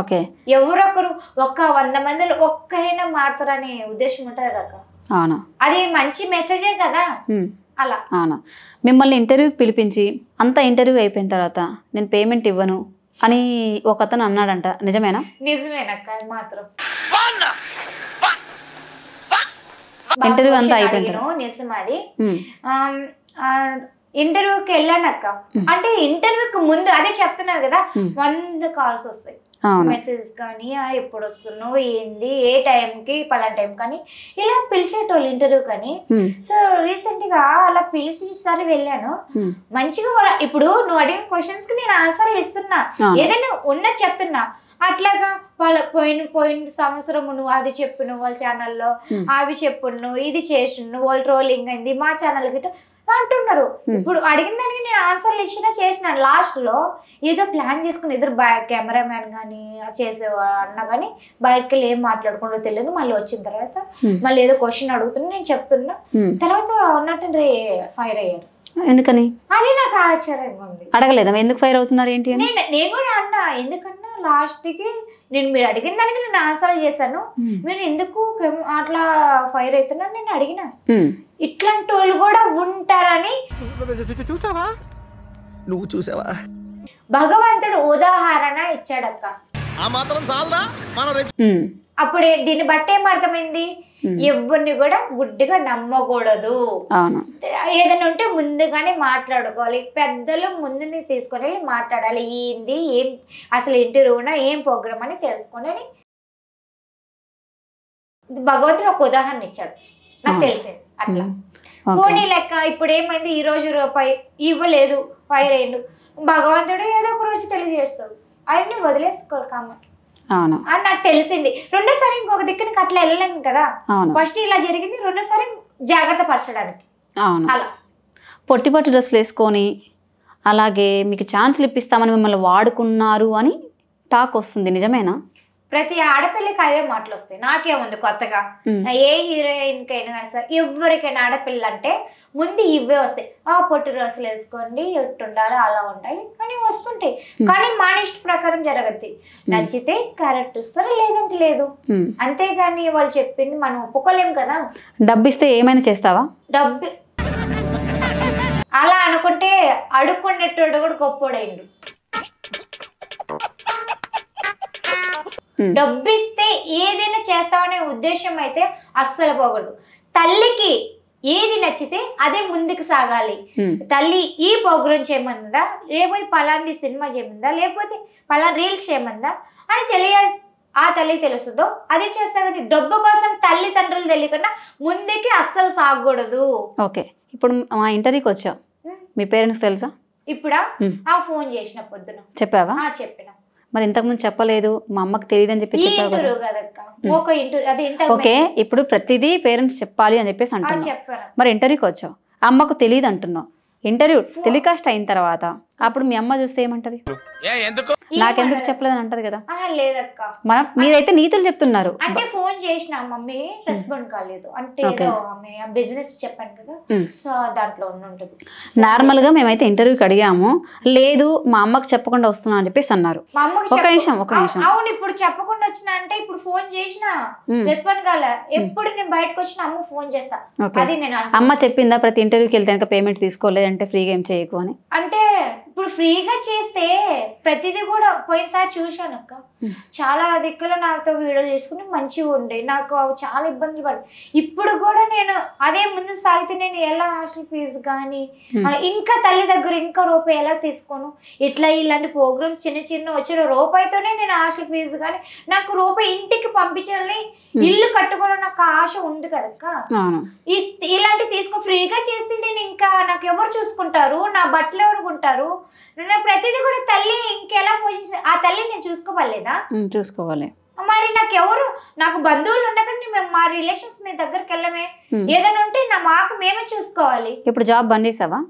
ఓకే. ఎవరొకరు ఒక్క 100 మందిలో ఒక్కరైనా మారుతారనే ఉద్దేశం ఉంటుంది కదా. అవునా? అది మంచి మెసేజే కదా. అలా. అవునా? మిమ్మల్ని ఇంటర్వ్యూకి పిలిపించి అంత ఇంటర్వ్యూ అయిపోయిన తర్వాత నేను పేమెంట్ ఇవ్వను అని ఒక అతను అన్నాడంట, నిజమేనా? నిజమేనక్క, అది మాత్రం ఇంటర్వ్యూ అంతా అయిపోయింది. నిజం అది. ఇంటర్వ్యూకి వెళ్ళానక్క, అంటే ఇంటర్వ్యూకి ముందు అదే చెప్తున్నారు కదా, 100 కాల్స్ వస్తాయి, మెసేజ్ కానీ ఎప్పుడు వస్తున్నావు, ఏంది, ఏ టైంకి, పలానా టైం కానీ ఇలా పిలిచేటోళ్ళు ఇంటర్వ్యూ కానీ. సో రీసెంట్ గా అలా పిలిచి సరే వెళ్ళాను. మంచిగా కూడా ఇప్పుడు నువ్వు అడిగిన క్వశ్చన్స్ కి నేను ఆన్సర్లు ఇస్తున్నా, ఏదైనా ఉన్నది చెప్తున్నా. అట్లాగా వాళ్ళ పోయిన సంవత్సరం నువ్వు అది చెప్పు, వాళ్ళ ఛానల్లో అవి చెప్పు, ఇది చేసి వాళ్ళు ట్రోలింగ్ అయింది మా ఛానల్ గిట్ట అంటున్నారు. ఇప్పుడు అడిగిన దానికి నేను ఆన్సర్లు ఇచ్చినా చేసినాను. లాస్ట్ లో ఏదో ప్లాన్ చేసుకుని ఇద్దరు కెమెరామ్యాన్ కానీ చేసేవా అన్నా కానీ బయటకి వెళ్ళి ఏం మాట్లాడుకుంటూ తెలియదు. మళ్ళీ వచ్చిన తర్వాత మళ్ళీ ఏదో క్వశ్చన్ అడుగుతున్నా, నేను చెప్తున్నా, తర్వాత ఉన్నట్టు ఫైర్ అయ్యారు. ఎందుకని? అది నాకు ఆశ్చర్యంగా ఉంది. అడగలేదా ఎందుకు ఫైర్ అవుతున్నారు ఏంటి అని? నేను కూడా అన్నా, ఎందుకన్నా లాస్ట్ కి మీరు అడిగిన దానికి నేను ఆన్సర్ చేశాను, మీరు ఎందుకు అట్లా ఫైర్ అవుతున్నారు నేను అడిగిన. ఇట్లాంటి వాళ్ళు కూడా ఉంటారని చూసావా, నువ్వు చూసావా, భగవంతుడు ఉదాహరణ ఇచ్చాడక్క. ఆ మాత్రం చాలదా? అప్పుడే దీన్ని బట్టి ఏం అర్థమైంది, ఎవరిని కూడా గుడ్డిగా నమ్మకూడదు. ఏదైనా ఉంటే ముందుగానే మాట్లాడుకోవాలి, పెద్దలు ముందుని తీసుకొని మాట్లాడాలి, ఏంది ఏం అసలు ఇంటర్వ్యూనా ఏం ప్రోగ్రామ్ అని తెలుసుకొని భగవంతుడు ఒక ఉదాహరణ ఇచ్చాడు, నాకు తెలిసింది. అట్లా పోనీ లెక్క ఇప్పుడు ఏమైంది, ఈ రోజు రూపాయి ఇవ్వలేదు, ఫైర్ అయ్యిండు, భగవంతుడు ఏదో ఒక రోజు తెలియజేస్తాడు, అవన్నీ వదిలేసుకోవాలి కామన్ అని నాకు తెలిసింది. రెండోసారి ఇంకొక దిక్కునికి అట్లా వెళ్ళలేము కదా, ఫస్ట్ ఇలా జరిగింది, రెండోసారి జాగ్రత్త పరచడానికి. అలా పొట్టి పొట్టి డ్రెస్సులు వేసుకొని అలాగే మీకు ఛాన్స్లు ఇప్పిస్తామని మిమ్మల్ని వాడుకున్నారు అని టాక్ వస్తుంది, నిజమేనా? ప్రతి ఆడపిల్లకి అవే మాటలు వస్తాయి, నాకేముంది కొత్తగా. ఏ హీరోయిన్ కైనా కానీ సార్, ఎవరికైనా ఆడపిల్ల అంటే ముందు ఇవే వస్తాయి, పొట్టి డ్రెస్సులు వేసుకోండి, ఎట్టుండాలి, అలా ఉంటాయి కానీ వస్తుంటాయి. కానీ మన ఇష్ట ప్రకారం జరగద్ది, నచ్చితే కరెక్ట్ ఇస్తారు, లేదంటే లేదు, అంతేగాని వాళ్ళు చెప్పింది మనం ఒప్పుకోలేం కదా. డబ్బు ఇస్తే ఏమైనా చేస్తావా? డబ్బు అలా అనుకుంటే అడుక్కునేటోడు కూడా గొప్పోడైండు. డబ్బిస్తే ఏదైనా చేస్తామనే ఉద్దేశం అయితే అస్సలు పోకూడదు. తల్లికి ఏది నచ్చితే అదే ముందుకు సాగాలి. తల్లి ఈ ప్రోగ్రామ్ చేయమందా, లేకపోతే పలాంది సినిమా చేయమందా, లేకపోతే పలానా రీల్స్ చేయమందా అని ఆ తల్లి తెలుస్తుందో అదే చేస్తా. కానీ డబ్బు కోసం తల్లిదండ్రులు తెలియకుండా ముందుకి అస్సలు సాగకూడదు. ఓకే, ఇప్పుడు మా ఇంటర్వ్యూకి వచ్చావు, మీ పేరెంట్స్ తెలుసా? ఇప్పుడా ఫోన్ చేసిన పొద్దున చెప్పావా? చెప్పిన. మరి ఇంతకుముందు చెప్పలేదు, మా అమ్మకి తెలియదు అని చెప్పి చెప్పావు కదా. ఇంటర్వ్యూ కదక్క, ఒక ఇంటర్వ్యూ అది ఇంత ఓకే, ఇప్పుడు ప్రతిదీ పేరెంట్స్ చెప్పాలి అని చెప్పేసి అంటున్నావు. చెప్పాను. మరి ఇంటర్వ్యూకి వచ్చావు, అమ్మకు తెలియదు అంటున్నావు. ఇంటర్వ్యూ టెలికాస్ట్ అయిన తర్వాత అప్పుడు మీ అమ్మ చూస్తే ఏమంటది? నాకెందుకు చెప్పలేదని అంటది కదా. లేదక్క, మనం మీరైతే నీతులు చెప్తున్నారు. అంటే ఫోన్ చేసిన మమ్మీ రెస్పాండ్ కాలేదు, అంటే బిజినెస్ చెప్పాను కదా, సో దాంట్లో ఉంటుంది. నార్మల్ గా మేమైతే ఇంటర్వ్యూకి అడిగాము, లేదు మా అమ్మకి చెప్పకుండా వస్తున్నా అని చెప్పేసి అన్నారు. ఒక నిమిషం. అవును, ఇప్పుడు చెప్పకుండా వచ్చినా అంటే ఇప్పుడు ఫోన్ చేసిన రెస్పాండ్ కాలే. ఎప్పుడు నేను బయటకు వచ్చిన అమ్మ ఫోన్ చేస్తా. అది నేను అమ్మ చెప్పిందా ప్రతి ఇంటర్వ్యూకి వెళ్తే పేమెంట్ తీసుకోలేదంటే ఫ్రీగా ఏం చేయకు అని? అంటే ఇప్పుడు ఫ్రీగా చేస్తే ప్రతిదీ కూడా పోయినసారి చూశాను అక్క, చాలా దిక్కులో నాతో వీడియో చేసుకుని మంచిగా ఉండే, నాకు చాలా ఇబ్బందులు పడి. ఇప్పుడు కూడా నేను అదే ముందు సాగితే నేను ఎలా హాస్టల్ ఫీజు కానీ ఇంకా తల్లి దగ్గర ఇంకా రూపాయి ఎలా తీసుకోను, ఇట్లా ఇలాంటి ప్రోగ్రామ్స్ చిన్న చిన్న వచ్చిన రూపాయితోనే నేను హాస్టల్ ఫీజు కానీ నాకు రూపాయి ఇంటికి పంపించాలని ఇల్లు కట్టుకోవడం నాకు ఆశ ఉంది కదక్క. ఇలాంటి తీసుకో ఫ్రీగా చేస్తే నేను ఇంకా నాకు ఎవరు చూసుకుంటారు, నా బట్టలు ఎవరు కొంటారు, ప్రతిదీ కూడా తల్లి ఇంకెలా పోషించ, ఆ తల్లి నేను చూసుకోవాలేదా? చూసుకోవాలి. మరి నాకు ఎవరు, నాకు బంధువులు ఉండకండి, మేము మా రిలేషన్స్ మీ దగ్గరికి వెళ్ళమే, ఏదైనా ఉంటే మాకు మేమే చూసుకోవాలి. ఇప్పుడు జాబ్ బంద్ చేసావా?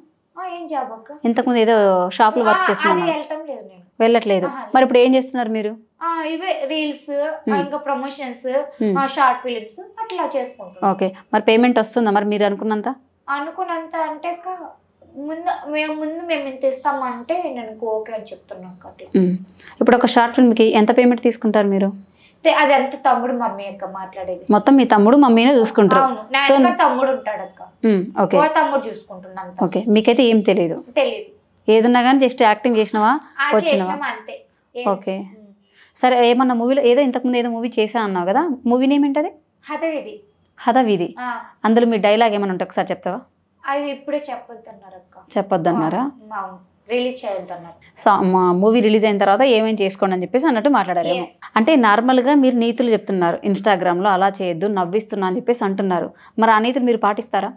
ఏం జాబ్ అక్క? ఇంతకుముందు ఏదో షాప్ లో వర్క్ చేస్తున్నా, వెళ్ళట్లేదు. మరి ఇప్పుడు ఏం చేస్తున్నారు మీరు? ఇవే రీల్స్, ఇంకా ప్రమోషన్స్, షార్ట్ ఫిలిమ్స్ అట్లా చేసుకుంటాం. ఓకే, మరి పేమెంట్ వస్తుందా మరి మీరు అనుకున్నంత? అంటే ముందు మేము ఇంత ఇస్తామంటే నేను ఓకే అని చెప్తున్నాను అట్లా. ఇప్పుడు ఒక షార్ట్ ఫిల్మ్ కి ఎంత పేమెంట్ తీసుకుంటారు మీరు? అది అంత తమ్ముడు మమ్మీ అక్క మాట్లాడేది. మొత్తం మీ తమ్ముడు మమ్మీనే చూసుకుంటారు? తమ్ముడు ఉంటాడు అక్క. ఓకే, తమ్ముడు చూసుకుంటున్నాను. ఓకే, మీకైతే ఏం తెలియదు? ఏదున్నా కానీ జస్ట్ యాక్టింగ్ చేసినవా, వచ్చినవా? అంతే. ఓకే, సరే. ఏమన్నా మూవీలో ఏదో ఇంతకుముందు ఏదో మూవీ చేసా అన్నావు కదా, మూవీ నేమ్ ఏంటది? హదవిధి. అందులో మీ డైలాగ్ ఏమైనా ఉంటే ఒకసారి చెప్తావా? అవి ఇప్పుడే చెప్పొద్దన్నారు అక్క. చెప్పొద్దన్నారా? రిలీజ్ చేయొద్దన్నారు. మూవీ రిలీజ్ అయిన తర్వాత ఏమేమి చేసుకోండి అని చెప్పేసి అన్నట్టు మాట్లాడారు. అంటే నార్మల్ గా మీరు నీతులు చెప్తున్నారు ఇన్స్టాగ్రామ్ లో, అలా చేయొద్దు నవ్విస్తున్నా అని చెప్పేసి అంటున్నారు. మరి ఆ నీతులు మీరు పాటిస్తారా?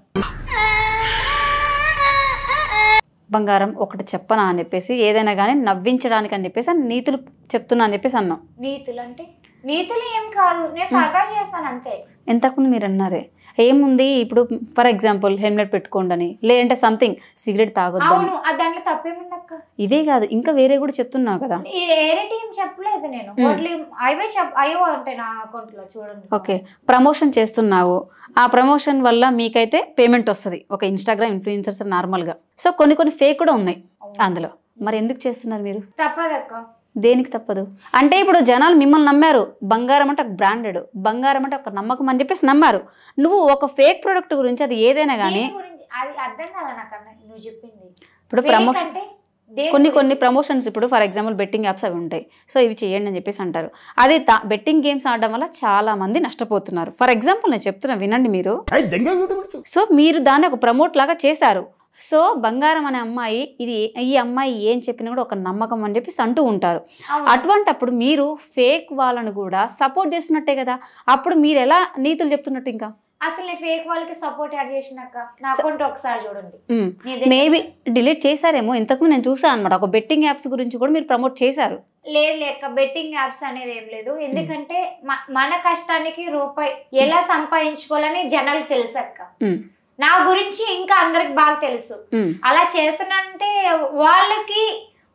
బంగారం ఒకటి చెప్పనా అని చెప్పేసి, ఏదైనా కానీ నవ్వించడానికి అని చెప్పేసి నీతులు చెప్తున్నా అని చెప్పేసి అన్నాం. నీతులు అంటే నీతులు ఏం కాదు, నేను సరదా చేస్తాను అంతే. ఎంతకుముందు మీరు అన్నారే ఏముంది, ఇప్పుడు ఫర్ ఎగ్జాంపుల్ హెల్మెట్ పెట్టుకోండి అని, లేదంటే సంథింగ్ సిగరెట్ తాగొద్దు. దాంట్లో తప్పేముంది అక్క? ఇదే కాదు ఇంకా వేరే కూడా చెప్తున్నావు కదా. చెప్పలేదు నేను, అయ్యో అంటే నా అకౌంట్ లో చూడండి. ఓకే, ప్రమోషన్ చేస్తున్నావు, ఆ ప్రమోషన్ వల్ల మీకైతే పేమెంట్ వస్తుంది, ఒక ఇన్స్టాగ్రామ్ ఇన్ఫ్లుయెన్సర్స్ నార్మల్గా. సో కొన్ని ఫేక్ కూడా ఉన్నాయి అందులో. మరి ఎందుకు చేస్తున్నారు మీరు? తప్పదక్క. దేనికి తప్పదు అంటే, ఇప్పుడు జనాలు మిమ్మల్ని నమ్మారు, బంగారం అంటే ఒక బ్రాండెడ్, బంగారం అంటే ఒక నమ్మకం అని చెప్పేసి నమ్మారు. నువ్వు ఒక ఫేక్ ప్రోడక్ట్ గురించి, అది ఏదైనా కానీ ఇప్పుడు కొన్ని ప్రమోషన్స్, ఇప్పుడు ఫర్ ఎగ్జాంపుల్ బెట్టింగ్ యాప్స్ అవి ఉంటాయి, సో ఇవి చేయండి అని చెప్పేసి అంటారు. అదే బెట్టింగ్ గేమ్స్ ఆడడం వల్ల చాలా మంది నష్టపోతున్నారు. ఫర్ ఎగ్జాంపుల్ నేను చెప్తున్నా వినండి మీరు. సో మీరు దాన్ని ఒక ప్రమోట్ లాగా చేశారు. సో బంగారం అనే అమ్మాయి, ఈ అమ్మాయి ఏం చెప్పినా కూడా ఒక నమ్మకం అని చెప్పేసి అంటూ ఉంటారు. అటువంటప్పుడు మీరు ఫేక్ వాళ్ళను కూడా సపోర్ట్ చేస్తున్నట్టే కదా. అప్పుడు మీరు ఎలా నీతులు చెప్తున్నట్టు? ఇంకా అసలు నేను ఫేక్ వాళ్ళకి సపోర్ట్ యాడ్ చేసినాక నా అకౌంట్ ఒకసారి చూడండి. మేబీ డిలీట్ చేశారేమో. ఇంతకు నేను చూసాను అనమాట, ఒక బెట్టింగ్ యాప్స్ గురించి కూడా మీరు ప్రమోట్ చేశారు. లేక బెట్టింగ్ యాప్స్ అనేది ఏం లేదు. ఎందుకంటే మన కష్టానికి రూపాయి ఎలా సంపాదించుకోవాలని జనాలకు తెలుసు అక్క. నా గురించి ఇంకా అందరికి బాగా తెలుసు. అలా చేస్తున్నానంటే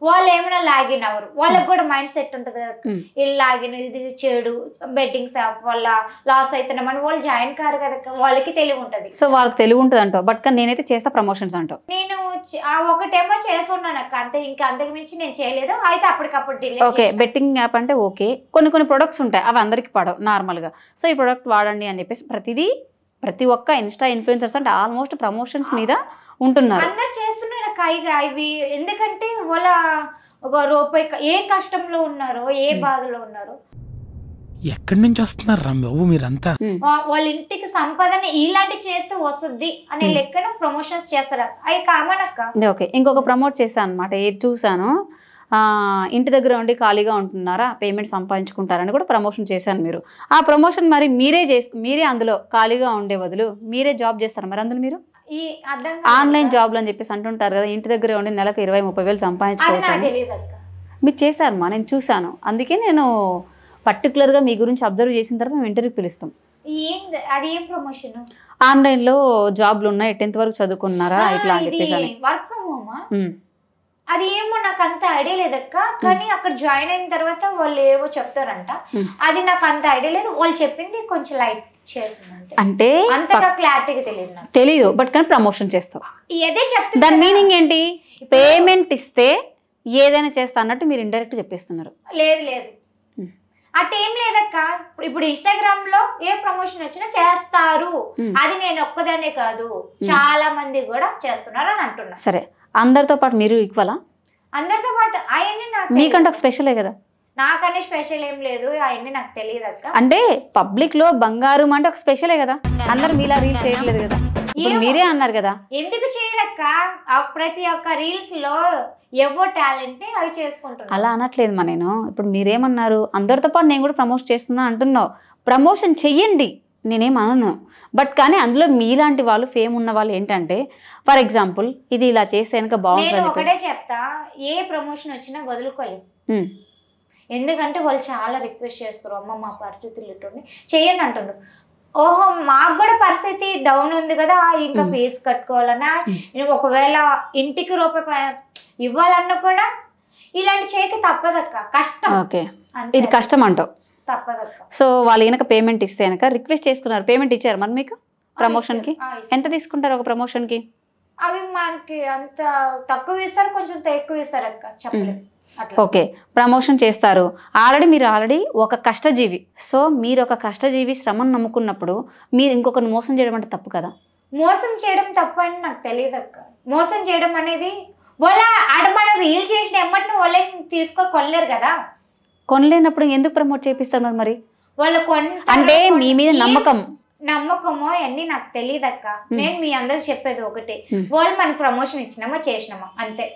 వాళ్ళు ఏమైనా లాగిన్ అవ్వరు, వాళ్ళకి కూడా మైండ్ సెట్ ఉంటుంది కదా, ఇది లాగిన్, ఇది చెడు, బెట్టింగ్స్ వల్ల లాస్ అవుతున్నామని వాళ్ళు జాయిన్ కారు కదా, వాళ్ళకి తెలివి ఉంటుంది. సో వాళ్ళకి తెలివి ఉంటుంది అంటావు. బట్ నేనైతే చేస్తా ప్రమోషన్స్ అంటావు. నేను ఒకటేమో చేస్తున్నాను అక్క, అంతే. ఇంకా అంతకు మించి నేను చేయలేదు. అయితే అప్పటికప్పుడు డిలీట్. ఓకే, బెట్టింగ్ యాప్ అంటే ఓకే, కొన్ని ప్రొడక్ట్స్ ఉంటాయి అవి అందరికి పడవు నార్మల్గా. సో ఈ ప్రొడక్ట్ వాడండి అని చెప్పేసి ప్రతి ఒక్క ఇన్స్టా ఇన్ఫ్లుయెన్సర్స్ అంటే ఆల్మోస్ట్ ప్రమోషన్స్ మీద ఉంటున్నారు. అందరు చేస్తున్నారు ఇవి. ఎందుకంటే వాళ్ళ ఒక రూపాయి ఏ కష్టంలో ఉన్నారో, ఏ బాధలో ఉన్నారో, ఎక్కడి నుంచి వస్తున్నారు బాబు మీరంతా, వాళ్ళ ఇంటికి సంపాదన ఇలాంటి చేస్తే వస్తుంది అనే లెక్కన ప్రమోషన్స్ చేస్తారు. అవి కామన్ అక్క. ఓకే, ఇంకొక ప్రమోట్ చేశాను అనమాట, ఏది చూసాను, ఇంటి దగ్గర ఉండి ఖాళీగా ఉంటున్నారా, పేమెంట్ సంపాదించుకుంటారని కూడా ప్రమోషన్ చేశాను. మీరు ఆ ప్రమోషన్ మరి మీరే అందులో ఖాళీగా ఉండే బదులు మీరే జాబ్ చేస్తారు. మరి అందులో మీరు ఆన్లైన్ జాబ్లు అని చెప్పేసి అంటుంటారు కదా, ఇంటి దగ్గర ఉండి నెలకు 20-30 వేలు సంపాదించుకోవచ్చు. మీరు చేశారమ్మా, నేను చూశాను. అందుకే నేను పర్టికులర్గా మీ గురించి అబ్జర్వ్ చేసిన తర్వాత మేము ఇంటర్వ్యూకి పిలుస్తాం. అది ఏం ప్రమోషన్? ఆన్లైన్లో జాబ్లు ఉన్నాయి, 10th వరకు చదువుకున్నారా ఇట్లా అని చెప్పేసి. వర్క్ ఫ్రమ్ హోమా? అది ఏమో నాకు అంత ఐడియా లేదక్క. కానీ అక్కడ జాయిన్ అయిన తర్వాత వాళ్ళు ఏవో చెప్తారంట, అది నాకు అంత ఐడియా లేదు. వాళ్ళు చెప్పింది కొంచెం లైట్ చేస్తుంది అంటే అంతగా క్లారిటీగా తెలియదు నాకు. తెలీదు, బట్ కానీ ప్రమోషన్ చేస్తావు. ఏదే చెప్తా. దాని మీనింగ్ ఏంటి? పేమెంట్ ఇస్తే ఏదైనా చేస్తా అన్నట్టు మీరు ఇండైరెక్ట్ చెప్పేస్తున్నారు. లేదు లేదు, అట్టేం లేదక్క. ఇప్పుడు ఇన్స్టాగ్రామ్ లో ఏ ప్రమోషన్ వచ్చినా చేస్తారు. అది నేను ఒక్కదానే కాదు, చాలా మంది కూడా చేస్తున్నారు అని అంటున్నా. సరే, అందరితో పాటు మీరు ఈక్వలా? అందరితో పాటు అవన్నీ నాకు మీకంటే ఒక స్పెషలే కదా. నాకనే స్పెషల్ ఏం లేదు, అవన్నీ నాకు తెలియదు అక్క. అంటే పబ్లిక్ లో బంగారం అంటే ఒక స్పెషలే కదా. అందరు మీలా రీల్ చేయట్లేదు కదా. ఇప్పుడు మీరే అన్నారు కదా. ఎందుకు చేయరక్క? ప్రతి ఒక్క రీల్స్ లో ఎవో టాలెంట్ ని అవి చేసుకుంటున్నారు. అలా అనట్లేదు మా నేను. ఇప్పుడు మీరేమన్నారు, అందరితో పాటు నేను కూడా ప్రమోషన్ చేస్తున్నా అంటున్నావు. ప్రమోషన్ చెయ్యండి, నేనేం అనను. బట్ కానీ అందులో మీలాంటి వాళ్ళు, ఫేమ్ ఉన్న వాళ్ళు ఏంటంటే, ఫర్ ఎగ్జాంపుల్ ఇది ఇలా చేస్తే కనుక బాగుంటుంది. నేను ఒకటే చెప్తా, ఏ ప్రమోషన్ వచ్చినా వదులుకోలేదు. ఎందుకంటే వాళ్ళు చాలా రిక్వెస్ట్ చేస్తారు, అమ్మ మా పరిస్థితులు ఇటువంటి చెయ్యండి అంటుండ్రు. ఓహో మాకు కూడా పరిస్థితి డౌన్ ఉంది కదా, ఇంకా ఫీజు కట్టుకోవాలన్నా, ఒకవేళ ఇంటికి రూపాయి ఇవ్వాలన్నా కూడా ఇలాంటి చేయక తప్పదక్క. కష్టం. ఓకే, ఇది కష్టం అంటావు. తప్పదక్క. సో వాళ్ళు కనుక పేమెంట్ ఇస్తే కనుక రిక్వెస్ట్ చేసుకున్నారు, పేమెంట్ ఇచ్చారు మరి మీకు ప్రమోషన్కి? ఎంత తీసుకుంటారు ఒక ప్రమోషన్కి? అవి మనకి అంత తక్కువ ఇస్తారు, కొంచెం ఎక్కువ ఇస్తారు అక్క, చెప్పలేదు. ఓకే, ప్రమోషన్ చేస్తారు. ఆల్రెడీ ఒక కష్టజీవి. సో మీరు ఒక కష్టజీవి శ్రమను నమ్ముకున్నప్పుడు మీరు ఇంకొకరిని మోసం చేయడం అంటే తప్పు కదా. మోసం చేయడం తప్పు అని నాకు తెలియదు అక్క. మోసం చేయడం అనేది వాళ్ళ మనం రీల్ చేసిన ఎమ్మటిని వాళ్ళే తీసుకొని కొనలేరు కదా. కొనలేనప్పుడు ఎందుకు ప్రమోట్ చేపిస్తున్నారు మరి? వాళ్ళు అంటే మీ మీద నమ్మకమో అన్ని నాకు తెలియదు అక్క. నేను మీ అందరికి చెప్పేది ఒకటే, వాళ్ళు మనకి ప్రమోషన్ ఇచ్చినామా చేసినామా అంతే.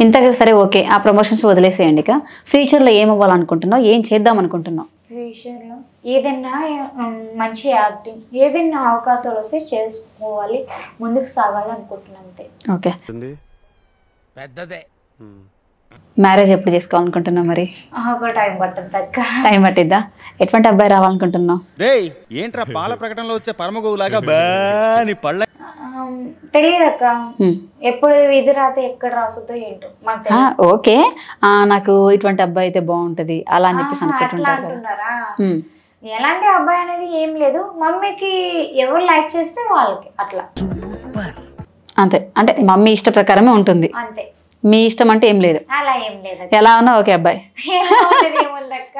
ఇంతగా సరే, ఓకే, ఆ ప్రమోషన్స్ వదిలేసేయండి. ఇక ఫ్యూచర్లో ఏం అవ్వాలనుకుంటున్నావు, ఏం చేద్దాం అనుకుంటున్నావు? ఫ్యూచర్లో ఏదైనా మంచి యాక్టింగ్, ఏదైనా అవకాశాలు వస్తే చేసుకోవాలి, ముందుకు సాగాలి అనుకుంటున్నాను అంతే. ఓకే, పెద్దదే. మ్యారేజ్ ఎప్పుడు చేసుకోవాలనుకుంటున్నావు మరి? ఒక టైం పట్టింది అక్క. టైం పట్టిద్దా? ఎటువంటి అబ్బాయి రావాలనుకుంటున్నావు? ఏంట్రా పాల ప్రకటనలో వచ్చే పరమగోవులాగా బాని పళ్ళ తెలియదు అక్క. ఎప్పుడు ఇది రాతే ఎక్కడ రాసుద్దో ఏంటో మాకు. ఓకే, నాకు ఇటువంటి అబ్బాయి అయితే బాగుంటది అలా అని చెప్పేసి అనుకుంటున్నారా? ఎలాంటి అబ్బాయి అనేది ఏం లేదు, మమ్మీకి ఎవరు లైక్ చేస్తే వాళ్ళకి అట్లా అంతే. అంటే మమ్మీ ఇష్ట ప్రకారమే ఉంటుంది అంతే, మీ ఇష్టం అంటే ఏం లేదు. అలా ఏం లేదు. ఎలా ఉన్నా ఓకే అబ్బాయి. ఏముందక్క,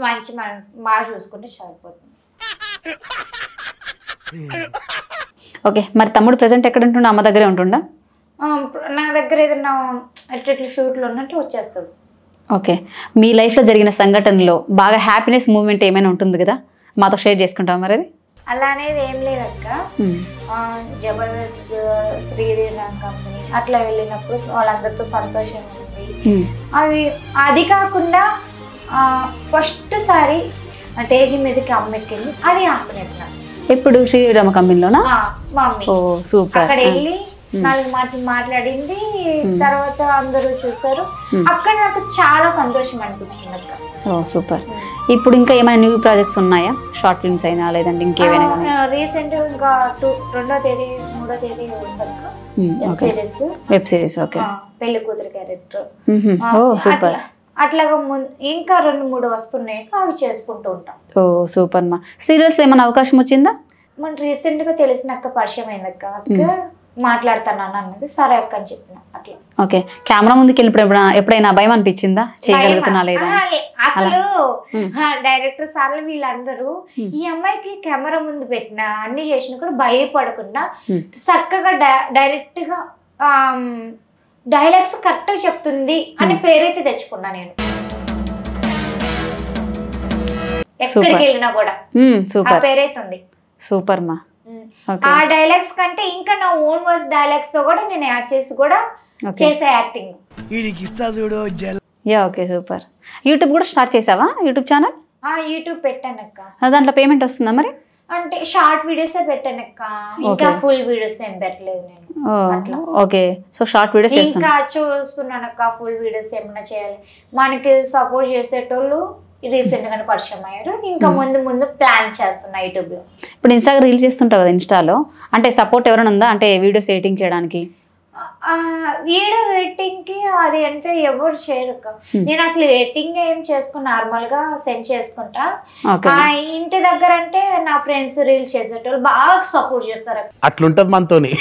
మంచి మనసు బాగా చూసుకుంటే సరిపోతుంది. ఓకే, మరి తమ్ముడు ప్రెసెంట్ ఎక్కడ ఉంటుండ? అమ్మ దగ్గరే ఉంటుండా? నా దగ్గర ఏదైనా ఎట్లా షూట్లు ఉన్నట్టు వచ్చేస్తాడు. ఓకే, మీ లైఫ్లో జరిగిన సంఘటనలో బాగా హ్యాపీనెస్ మూమెంట్ ఏమైనా ఉంటుంది కదా, మాతో షేర్ చేసుకుంటాం మరి? అది అలా అనేది ఏం లేదక్క. జబర్దస్త్, శ్రీదేవి కంపెనీ అట్లా వెళ్ళినప్పుడు వాళ్ళందరితో సంతోషంగా ఉంది. అది కాకుండా ఫస్ట్ సారి స్టేజ్ మీదకి అమ్మెక్కింది, అది హ్యాపీనెస్ నాకు. ఇప్పుడు శ్రీరామ కంపెనీలోనా? Mummy super. అక్కడ వెళ్ళి 4 మాటలు మాట్లాడింది, తర్వాత అందరూ చూసారు. అక్కడ నాకు చాలా సంతోషం అనిపించింది అక్క. సూపర్. ఇప్పుడు ఇంకా ఏమైనా న్యూ ప్రాజెక్ట్స్ ఉన్నాయా? షార్ట్ ఫిల్మ్స్ అయినా లేదంటే ఇంకేమైనా? రీసెంట్ ఇంకా 2వ తేదీ 3వ తేదీ వెబ్ సిరీస్. ఓకే, పెళ్లి కూతురు క్యారెక్టర్. సూపర్. అట్లాగా ఇంకా 2-3 వస్తున్నాయి, అవి చేసుకుంటూ ఉంటాం. సూపర్ మా. సీరియల్స్ లో ఏమైనా అవకాశం వచ్చిందా? మన రీసెంట్ గా తెలిసిన అక్క పరిచయం అయిందక్క, అక్క మాట్లాడతాను అన్నది, సరే అక్క అని చెప్పిన అట్లా. ఓకే, కెమెరా ముందుకు వెళ్ళినప్పుడు ఎప్పుడైనా భయం అనిపించిందా, చేయగలుగుతున్నా లేదా? అసలు డైరెక్టర్ సార్లు వీళ్ళందరూ ఈ అమ్మాయికి కెమెరా ముందు పెట్టినా అన్ని చేసినా కూడా భయపడకుండా చక్కగా డైరెక్ట్ గా డైలాగ్స్ కరెక్ట్ గా చెప్తుంది అనే పేరైతే తెచ్చుకున్నా నేను. ఎక్కడికి వెళ్ళినా కూడా ఆ పేరైతే ఉంది. సూపర్ మా. ఆ డైలాగ్స్ కంటే ఇంకా నా ఓన్ వాయిస్ డైలాగ్స్ తో కూడా నేను యాడ్ చేసి కూడా చేసే యాక్టింగ్. Okay, super. యూట్యూబ్ కూడా స్టార్ట్ చేసావా? YouTube channel? యూట్యూబ్ పెట్టానక్క. దాంట్లో పేమెంట్ వస్తుందా మరి? అంటే షార్ట్ వీడియోసే పెట్టాను అక్క, ఇంకా ఫుల్ వీడియోస్ ఏం పెట్టలేదు నేను. ఓకే, సో షార్ట్ వీడియోస్ ఇంకా చూస్తున్నాను అక్క, ఫుల్ వీడియోస్ ఏమైనా చేయాలి. మనకి సపోర్ట్ చేసేటోళ్ళు రీసెంట్ గానే పరిచయం అయ్యారు. ఇంకా ముందు ముందు ప్లాన్ చేస్తున్నా యూట్యూబ్ లో. ఇప్పుడు ఇన్స్టాగ్రామ్ రీల్స్ చేస్తుంటావు కదా ఇన్స్టాలో, అంటే సపోర్ట్ ఎవరైనా ఉందా అంటే వీడియోస్ ఎడిటింగ్ చేయడానికి? వీడియో ఎడిటింగ్ కి అది అంటే ఎవరు చేయరు. నేను అసలు ఎడిటింగ్ ఏం చేసుకుని నార్మల్ గా సెండ్ చేసుకుంటా. ఇంటి దగ్గర అంటే నా ఫ్రెండ్స్ రీల్ చేసేటోళ్ళు బాగా సపోర్ట్ చేస్తారు. అట్లుంటది మనతోని.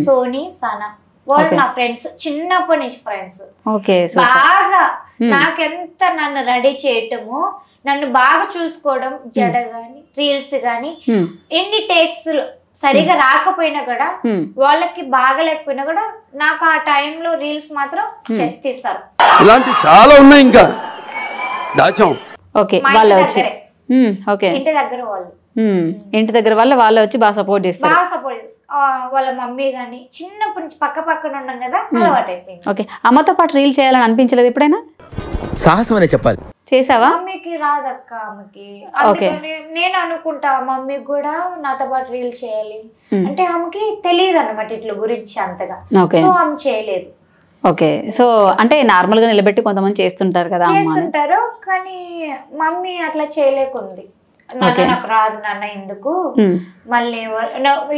సోనీ, సనా వాళ్ళు నా ఫ్రెండ్స్, చిన్నప్పటి నుంచి ఫ్రెండ్స్. బాగా నాకెంత నన్ను రెడీ చేయటము, నన్ను బాగా చూసుకోవడం, జడ గాని రీల్స్ గాని ఎన్ని టేక్స్ సరిగా రాకపోయినా కూడా, వాళ్ళకి బాగలేకపోయినా కూడా నాకు ఆ టైంలో రీల్స్ మాత్రం తీస్తారు. ఇలాంటి చాలా ఉన్నాయి ఇంకా దాచాం. ఓకే, వాళ్ళే వచ్చి ఇంటి దగ్గర వాళ్ళు, ఇంటి దగ్గర వాళ్ళే వచ్చి బాగా సపోర్ట్ చేస్తారు. బాగా సపోర్ట్ చేస్తారు. వాళ్ళ మమ్మీ గాని చిన్నప్పటి నుంచి పక్క పక్కన ఉన్నాం కదా, అలవాటు అయిపోయింది. ఓకే, అమ్మతో పాటు రీల్ చేయాలని అనిపించలేదు ఎప్పుడైనా? సాహసం అనే చెప్పాలి. చేసావా? మమ్మీకి రాదక్క, ఆమెకి. నేను అనుకుంటా మమ్మీకి కూడా నాతో పాటు రీల్ చేయాలి అంటే, ఆమెకి తెలియదు అన్నమాట ఇట్ల గురించి అంతగా, సో ఆమె చేయలేదు. ఓకే, సో అంటే నార్మల్ గా నిలబెట్టి కొంతమంది చేస్తుంటారు కదా, చేస్తుంటారు, కానీ మమ్మీ అట్లా చేయలేకుంది. నాకు రాదు నాన్న, ఎందుకు మళ్ళీ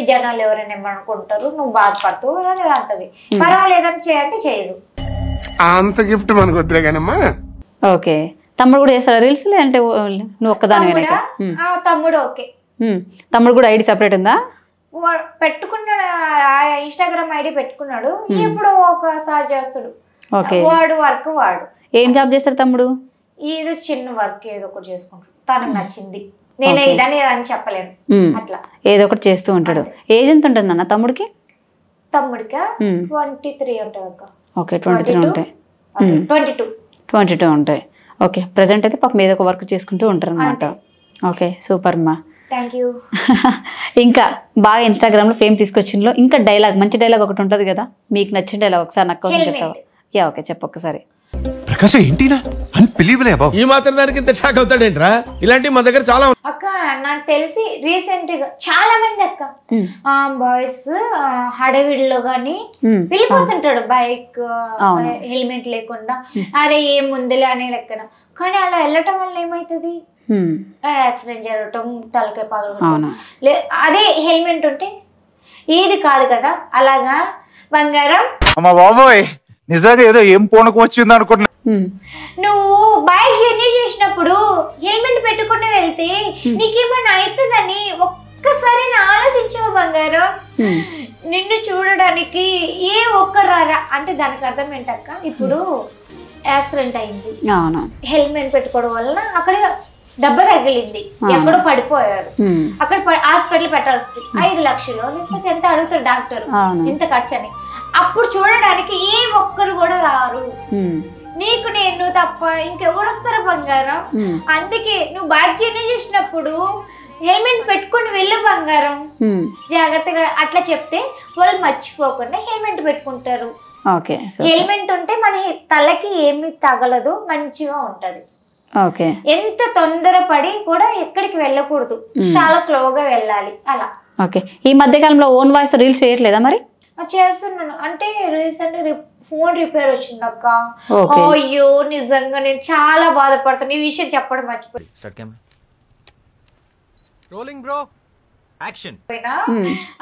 జనాలు ఎవరైనా ఏమనుకుంటారు, నువ్వు బాధపడుతూ అని అంటది. పర్వాలేదని చేయంటే చేయదు. అంత గిఫ్ట్ మనకు వద్దులే కానమ్మా. ఓకే, తమ్ముడు కూడా చేస్తాడా రీల్స్, లేదంటే నువ్వు ఒక్కదాని? తమ్ముడు ఓకే. తమ్ముడు కూడా ఐడి సెపరేట్ ఉందా? పెట్టుకున్నాడు, ఇన్స్టాగ్రామ్ ఐడి పెట్టుకున్నాడు, ఎప్పుడు ఒకసారి చేస్తాడు. ఓకే, వాడు వర్క్ వాడు. ఏం జాబ్ చేస్తాడు తమ్ముడు? ఏదో చిన్న వర్క్ ఏదో ఒకటి చేసుకుంటాడు, తనకు నచ్చింది. నేను ఇదని అని చెప్పలేను, అట్లా ఏదో ఒకటి చేస్తూ ఉంటాడు. ఏజ్ ఎంత ఉంటుంది అన్న తమ్ముడికి? తమ్ముడికా 23 ఉంటుంది అక్క. ఓకే, 23 ఉంటాయి. 22 ఉంటాయి. ఓకే, ప్రెసెంట్ అయితే పాపం ఏదో ఒక వర్క్ చేసుకుంటూ ఉంటారు అనమాట. ఓకే, సూపర్ అమ్మా. Thank you. ఇంకా బాగా ఇన్స్టాగ్రామ్ లో ఫేమ్ తీసుకొచ్చిందో ఇంకా డైలాగ్, మంచి డైలాగ్ ఒకటి ఉంటుంది కదా, మీకు నచ్చిన డైలాగ్ ఒకసారి నాకు కోసం చెప్తావా? యా, ఓకే, చెప్పు ఒక్కసారి. ప్రకాశం ఏంటినా అన్బిలీవబుల్ బాబు, ఈ మాత్రం దానికి ఇంత షాక్ అవుతాడేంట్రా? ఇలాంటివి మా దగ్గర చాలా. అక్క నాకు తెలిసి రీసెంట్ గా చాలా మంది అక్క బాయ్స్ హడవిడిలో గానీ వెళ్ళిపోతుంటాడు బైక్ హెల్మెట్ లేకుండా, అరే ఏం ముందులే అనే లెక్కన. కానీ అలా వెళ్ళటం వల్ల ఏమైతుంది, యాక్సిడెంట్ జరగటం, తలకాయ పగలగటం. అదే హెల్మెట్ ఉంటే ఏది కాదు కదా. అలాగా బంగారం, అమ్మా బాబోయ్ నిజంగా ఏదో ఏం పూనకం వచ్చింది అనుకుంటున్నా. నువ్వు బైక్ జర్నీ చేసినప్పుడు హెల్మెట్ పెట్టుకుని వెళ్తే నీకేమన్నా అవుతుందని ఒక్కసారి ఆలోచించావు బంగారం. నిన్ను చూడడానికి ఏ ఒక్కరారా అంటే దానికి అర్థం ఏంటక్క, ఇప్పుడు యాక్సిడెంట్ అయింది, హెల్మెట్ పెట్టుకోవడం వలన అక్కడ దెబ్బ తగిలింది, ఎక్కడో పడిపోయాడు, అక్కడ హాస్పిటల్ పెట్టాల్సింది 5 లక్షలు, లేకపోతే ఎంత అడుగుతారు డాక్టర్, ఎంత ఖర్చు అని. అప్పుడు చూడడానికి ఏ ఒక్కరు కూడా రారు, నీకు నేను తప్ప ఇంకెవరు వస్తారు బంగారం. అందుకే నువ్వు బైక్ జర్నీ చేసినప్పుడు హెల్మెట్ పెట్టుకుని వెళ్ళు బంగారం, జాగ్రత్తగా అట్లా చెప్తే వాళ్ళు మర్చిపోకుండా హెల్మెట్ పెట్టుకుంటారు. హెల్మెట్ ఉంటే మన తలకి ఏమి తగలదు, మంచిగా ఉంటది. ఎంత తొందరపడి కూడా ఎక్కడికి వెళ్ళకూడదు, చాలా స్లోగా వెళ్ళాలి అలా. ఈ మధ్య కాలంలో ఓన్ వాయిస్ రీల్స్ చేయట్లేదా మరి? చేస్తున్నాను, అంటే రీసెంట్ ఫోన్ రిపేర్ వచ్చింది అక్క. అయ్యో నిజంగా నేను చాలా బాధపడతాను, ఈ విషయం చెప్పడం మర్చిపోయి.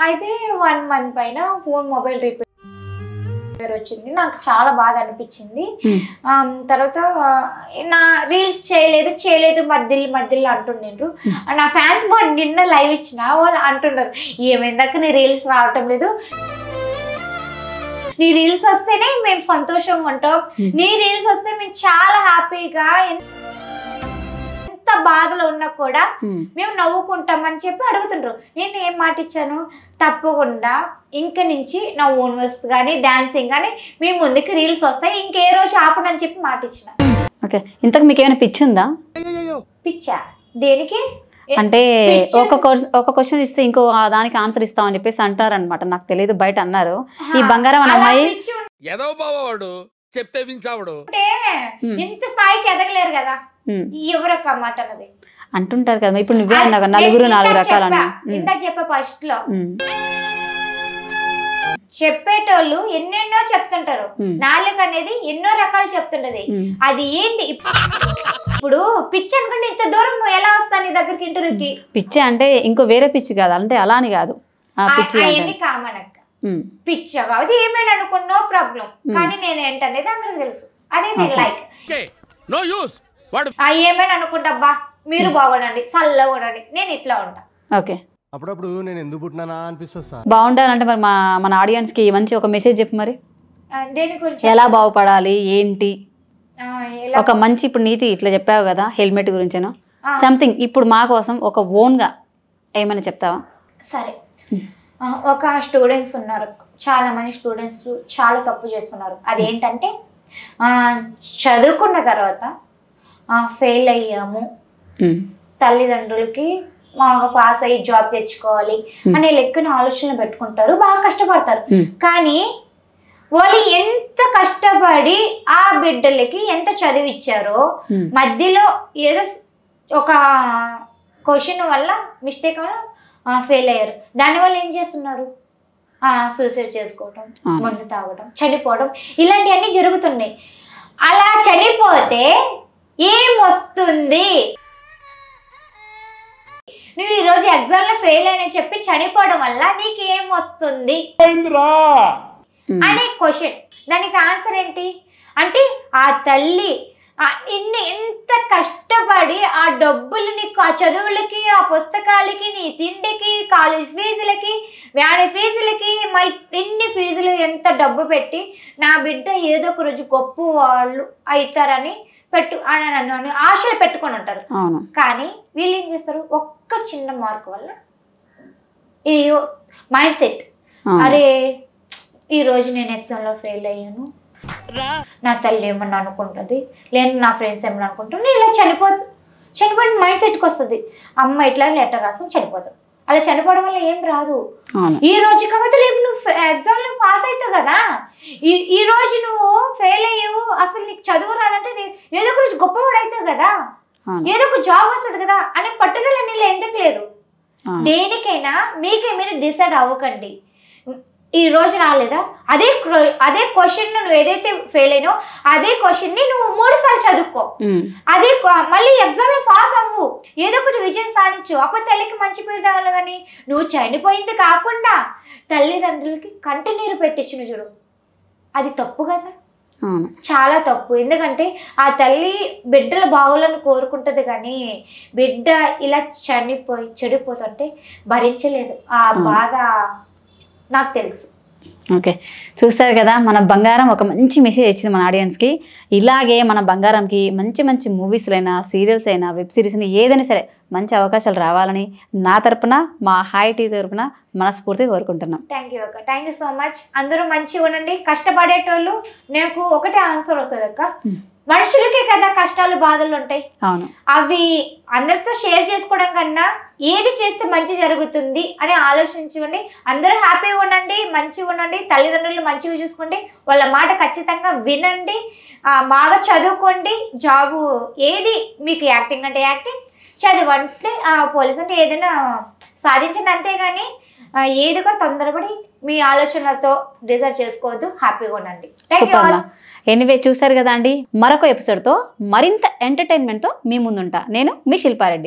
అయితే 1 month పైన ఫోన్ మొబైల్ రిపేర్ వచ్చింది, నాకు చాలా బాగా అనిపించింది. తర్వాత నా రీల్స్ చేయలేదు మధ్యలో అంటుండ్రు. నా ఫ్యాన్స్ నిన్న లైవ్ ఇచ్చిన వాళ్ళు అంటున్నారు, ఏమైందాక నీ రీల్స్ రావటం లేదు, నీ రీల్స్ వస్తేనే మేము సంతోషంగా ఉంటాం, నీ రీల్స్ వస్తే మేము చాలా హ్యాపీగా, ఎంత బాధలో ఉన్నా కూడా మేము నవ్వుకుంటాం అని చెప్పి అడుగుతుండ్రు. నేను ఏం మాట ఇచ్చాను, తప్పకుండా ఇంక నుంచి నా ఓన్ వర్స్ కానీ డాన్సింగ్ కానీ మీ ముందుకి రీల్స్ వస్తాయి, ఇంకే రోజు ఆపనని చెప్పి మాట ఇచ్చిన. ఓకే, ఇంతకు మీకు ఏమైనా పిచ్చిందా? పిచ్చా దేనికి అంటే ఒక క్వశ్చన్ ఇస్తే ఇంకో దానికి ఆన్సర్ ఇస్తామని చెప్పేసి అంటారు అనమాట, నాకు తెలియదు, బయట అన్నారు. ఈ బంగారం అనే అమ్మాయి చెప్తే వించావుడు ఇంత స్థాయికి ఎదగలేరు కదా, ఎవరొక్క మాట అన్నది. అంటుంటారు కదా, ఇప్పుడు నువ్వే అన్నావు కదా, నలుగురు 4 రకాలని. ఇంత చెప్పే ఫస్ట్ లో చెప్పేటోళ్ళు ఎన్నెన్నో చెప్తుంటారు, నాలుగు అనేది ఎన్నో రకాలు చెప్తుంటది. అది ఏంది ఇప్పుడు పిచ్చి అనుకుంటే ఇంత దూరం ఎలా వస్తాను నీ దగ్గరికి ఇంటర్వ్యూకి? పిచ్చి అంటే ఇంకో వేరే పిచ్చి కాదు, అంటే అలాని కాదు, అవన్నీ కామన్ అక్క. పిచ్చి కాబట్టి ఏమైనా అనుకో నో ప్రాబ్లం, కానీ నేను ఏంటనేది అందరికి తెలుసు. అదే నేను లైక్ ఏమైనా అనుకుంటా మీరు బాగుండండి, చల్లగా ఉండండి, నేను ఇట్లా ఉంటా. ఓకే, అప్పుడప్పుడు నేను ఎందుకు పుట్టినానా అనిపిస్తుంది సార్. బాగుండాలంటే మరి మన ఆడియన్స్ కి మంచి ఒక మెసేజ్ చెప్పు మరి. దేని గురించి? ఎలా బాగుపడాలి ఏంటి, ఒక మంచి ఇప్పుడు నీతి ఇట్లా చెప్పావు కదా, హెల్మెట్ గురించేనో సంథింగ్, ఇప్పుడు మా కోసం ఒక ఓన్ గా ఏమైనా చెప్తావా? సరే, ఒక స్టూడెంట్స్ ఉన్నారు, చాలా మంది స్టూడెంట్స్ చాలా తప్పు చేస్తున్నారు. అదేంటంటే చదువుకున్న తర్వాత ఫెయిల్ అయ్యాము, తల్లిదండ్రులకి బాగా పాస్ అయ్యి జాబ్ తెచ్చుకోవాలి అనే లెక్కన ఆలోచన పెట్టుకుంటారు, బాగా కష్టపడతారు. కానీ వాళ్ళు ఎంత కష్టపడి ఆ బిడ్డలకి ఎంత చదివిచ్చారో మధ్యలో ఏదో ఒక క్వశ్చన్ వల్ల మిస్టేక్ వల్ల ఫెయిల్ అయ్యారు. దానివల్ల ఏం చేస్తున్నారు? సూసైడ్ చేసుకోవడం, మందు తాగడం, చనిపోవడం, ఇలాంటివన్నీ జరుగుతున్నాయి. అలా చనిపోతే ఏం వస్తుంది? నువ్వు ఈరోజు ఎగ్జామ్ లో ఫెయిల్ అయినా చెప్పి చనిపోవడం వల్ల నీకు ఏం వస్తుంది అనే క్వశ్చన్. దానికి ఆన్సర్ ఏంటి అంటే ఆ తల్లి ఎంత కష్టపడి ఆ డబ్బులు నీకు ఆ చదువులకి, ఆ పుస్తకాలకి, నీ తిండికి, కాలేజ్ ఫీజులకి, వ్యాన్ ఫీజులకి, మళ్ళీ ఇన్ని ఫీజులు ఎంత డబ్బు పెట్టి నా బిడ్డ ఏదో ఒక రోజు గొప్ప వాళ్ళు అవుతారని ఆశలు పెట్టుకొని ఉంటారు. కానీ వీళ్ళు ఏం చేస్తారు? ఒక్క చిన్న మార్క్ వల్ల ఈ మైండ్ సెట్, అరే ఈరోజు నేను ఎగ్జామ్లో ఫెయిల్ అయ్యాను, నా తల్లి ఏమన్నా అనుకుంటుంది, లేదు నా ఫ్రెండ్స్ ఏమన్నా అనుకుంటుంది, ఇలా చనిపోయిన మైండ్ సెట్కి వస్తుంది. అమ్మ ఇట్లా లెటర్ రాసుకొని చనిపోతాడు. అలా చనిపోవడం వల్ల ఏం రాదు. ఈ రోజు కాకపోతే రేపు నువ్వు ఎగ్జామ్లో పాస్ అవుతావు కదా, ఈ రోజు నువ్వు ఫెయిల్ అయ్యావు, అసలు నీకు చదువు రాదంటే ఏదో ఒక రోజు గొప్పవాడు అవుతావు కదా, ఏదో ఒక జాబ్ వస్తుంది కదా అనే పట్టుదల నీళ్ళు ఎందుకు లేదు? దేనికైనా మీకేమైనా డిసైడ్ అవ్వకండి. ఈ రోజు రాలేదా, అదే క్వశ్చన్ నువ్వు ఏదైతే ఫెయిల్ అయినో అదే క్వశ్చన్ ని నువ్వు 3 సార్లు చదువుకో, అదే మళ్ళీ ఎగ్జామ్ లో పాస్ అవ్వు, ఏదో ఒకటి విజయం సాధించు. అప్పుడు తల్లికి మంచి పేరు రావాలి. కానీ నువ్వు చనిపోయింది కాకుండా తల్లిదండ్రులకి కంటి నీరు పెట్టించును చూడు, అది తప్పు కదా, చాలా తప్పు. ఎందుకంటే ఆ తల్లి బిడ్డల బావులను కోరుకుంటది, కానీ బిడ్డ ఇలా చెడిపోతుంటే భరించలేదు. ఆ బాధ నాకు తెలుసు. ఓకే, చూస్తారు కదా మన బంగారం ఒక మంచి మెసేజ్ ఇచ్చింది మన ఆడియన్స్కి. ఇలాగే మన బంగారంకి మంచి మంచి మూవీస్లు అయినా, సీరియల్స్ అయినా, వెబ్ సిరీస్ని ఏదైనా సరే మంచి అవకాశాలు రావాలని నా తరపున, మా హాయ్ టీ తరపున మనస్ఫూర్తిగా కోరుకుంటున్నాం. థ్యాంక్ యూ అక్క, థ్యాంక్ యూ సో మచ్. అందరూ మంచిగా ఉండండి. కష్టపడేటోళ్ళు నాకు ఒకటే ఆన్సర్ వస్తుంది అక్క, మనుషులకే కదా కష్టాలు బాధలు ఉంటాయి. అవును, అవి అందరితో షేర్ చేసుకోవడం కన్నా ఏది చేస్తే మంచి జరుగుతుంది అని ఆలోచించుకోండి. అందరూ హ్యాపీగా ఉండండి, మంచిగా ఉండండి, తల్లిదండ్రులు మంచిగా చూసుకోండి, వాళ్ళ మాట ఖచ్చితంగా వినండి, బాగా చదువుకోండి. జాబు ఏది మీకు యాక్టింగ్ అంటే యాక్టింగ్, చదువు అంటే పోలీస్ అంటే ఏదైనా సాధించండి, అంతేగాని ఏది కూడా తొందరపడి మీ ఆలోచనలతో డిజైర్ చేసుకోవద్దు. హ్యాపీగా ఉండండి. ఎనీవే, చూసారు కదా అండి, మరొక ఎపిసోడ్తో మరింత ఎంటర్టైన్మెంట్తో మీ ముందుంటా. నేను మీ శిల్పారెడ్డి.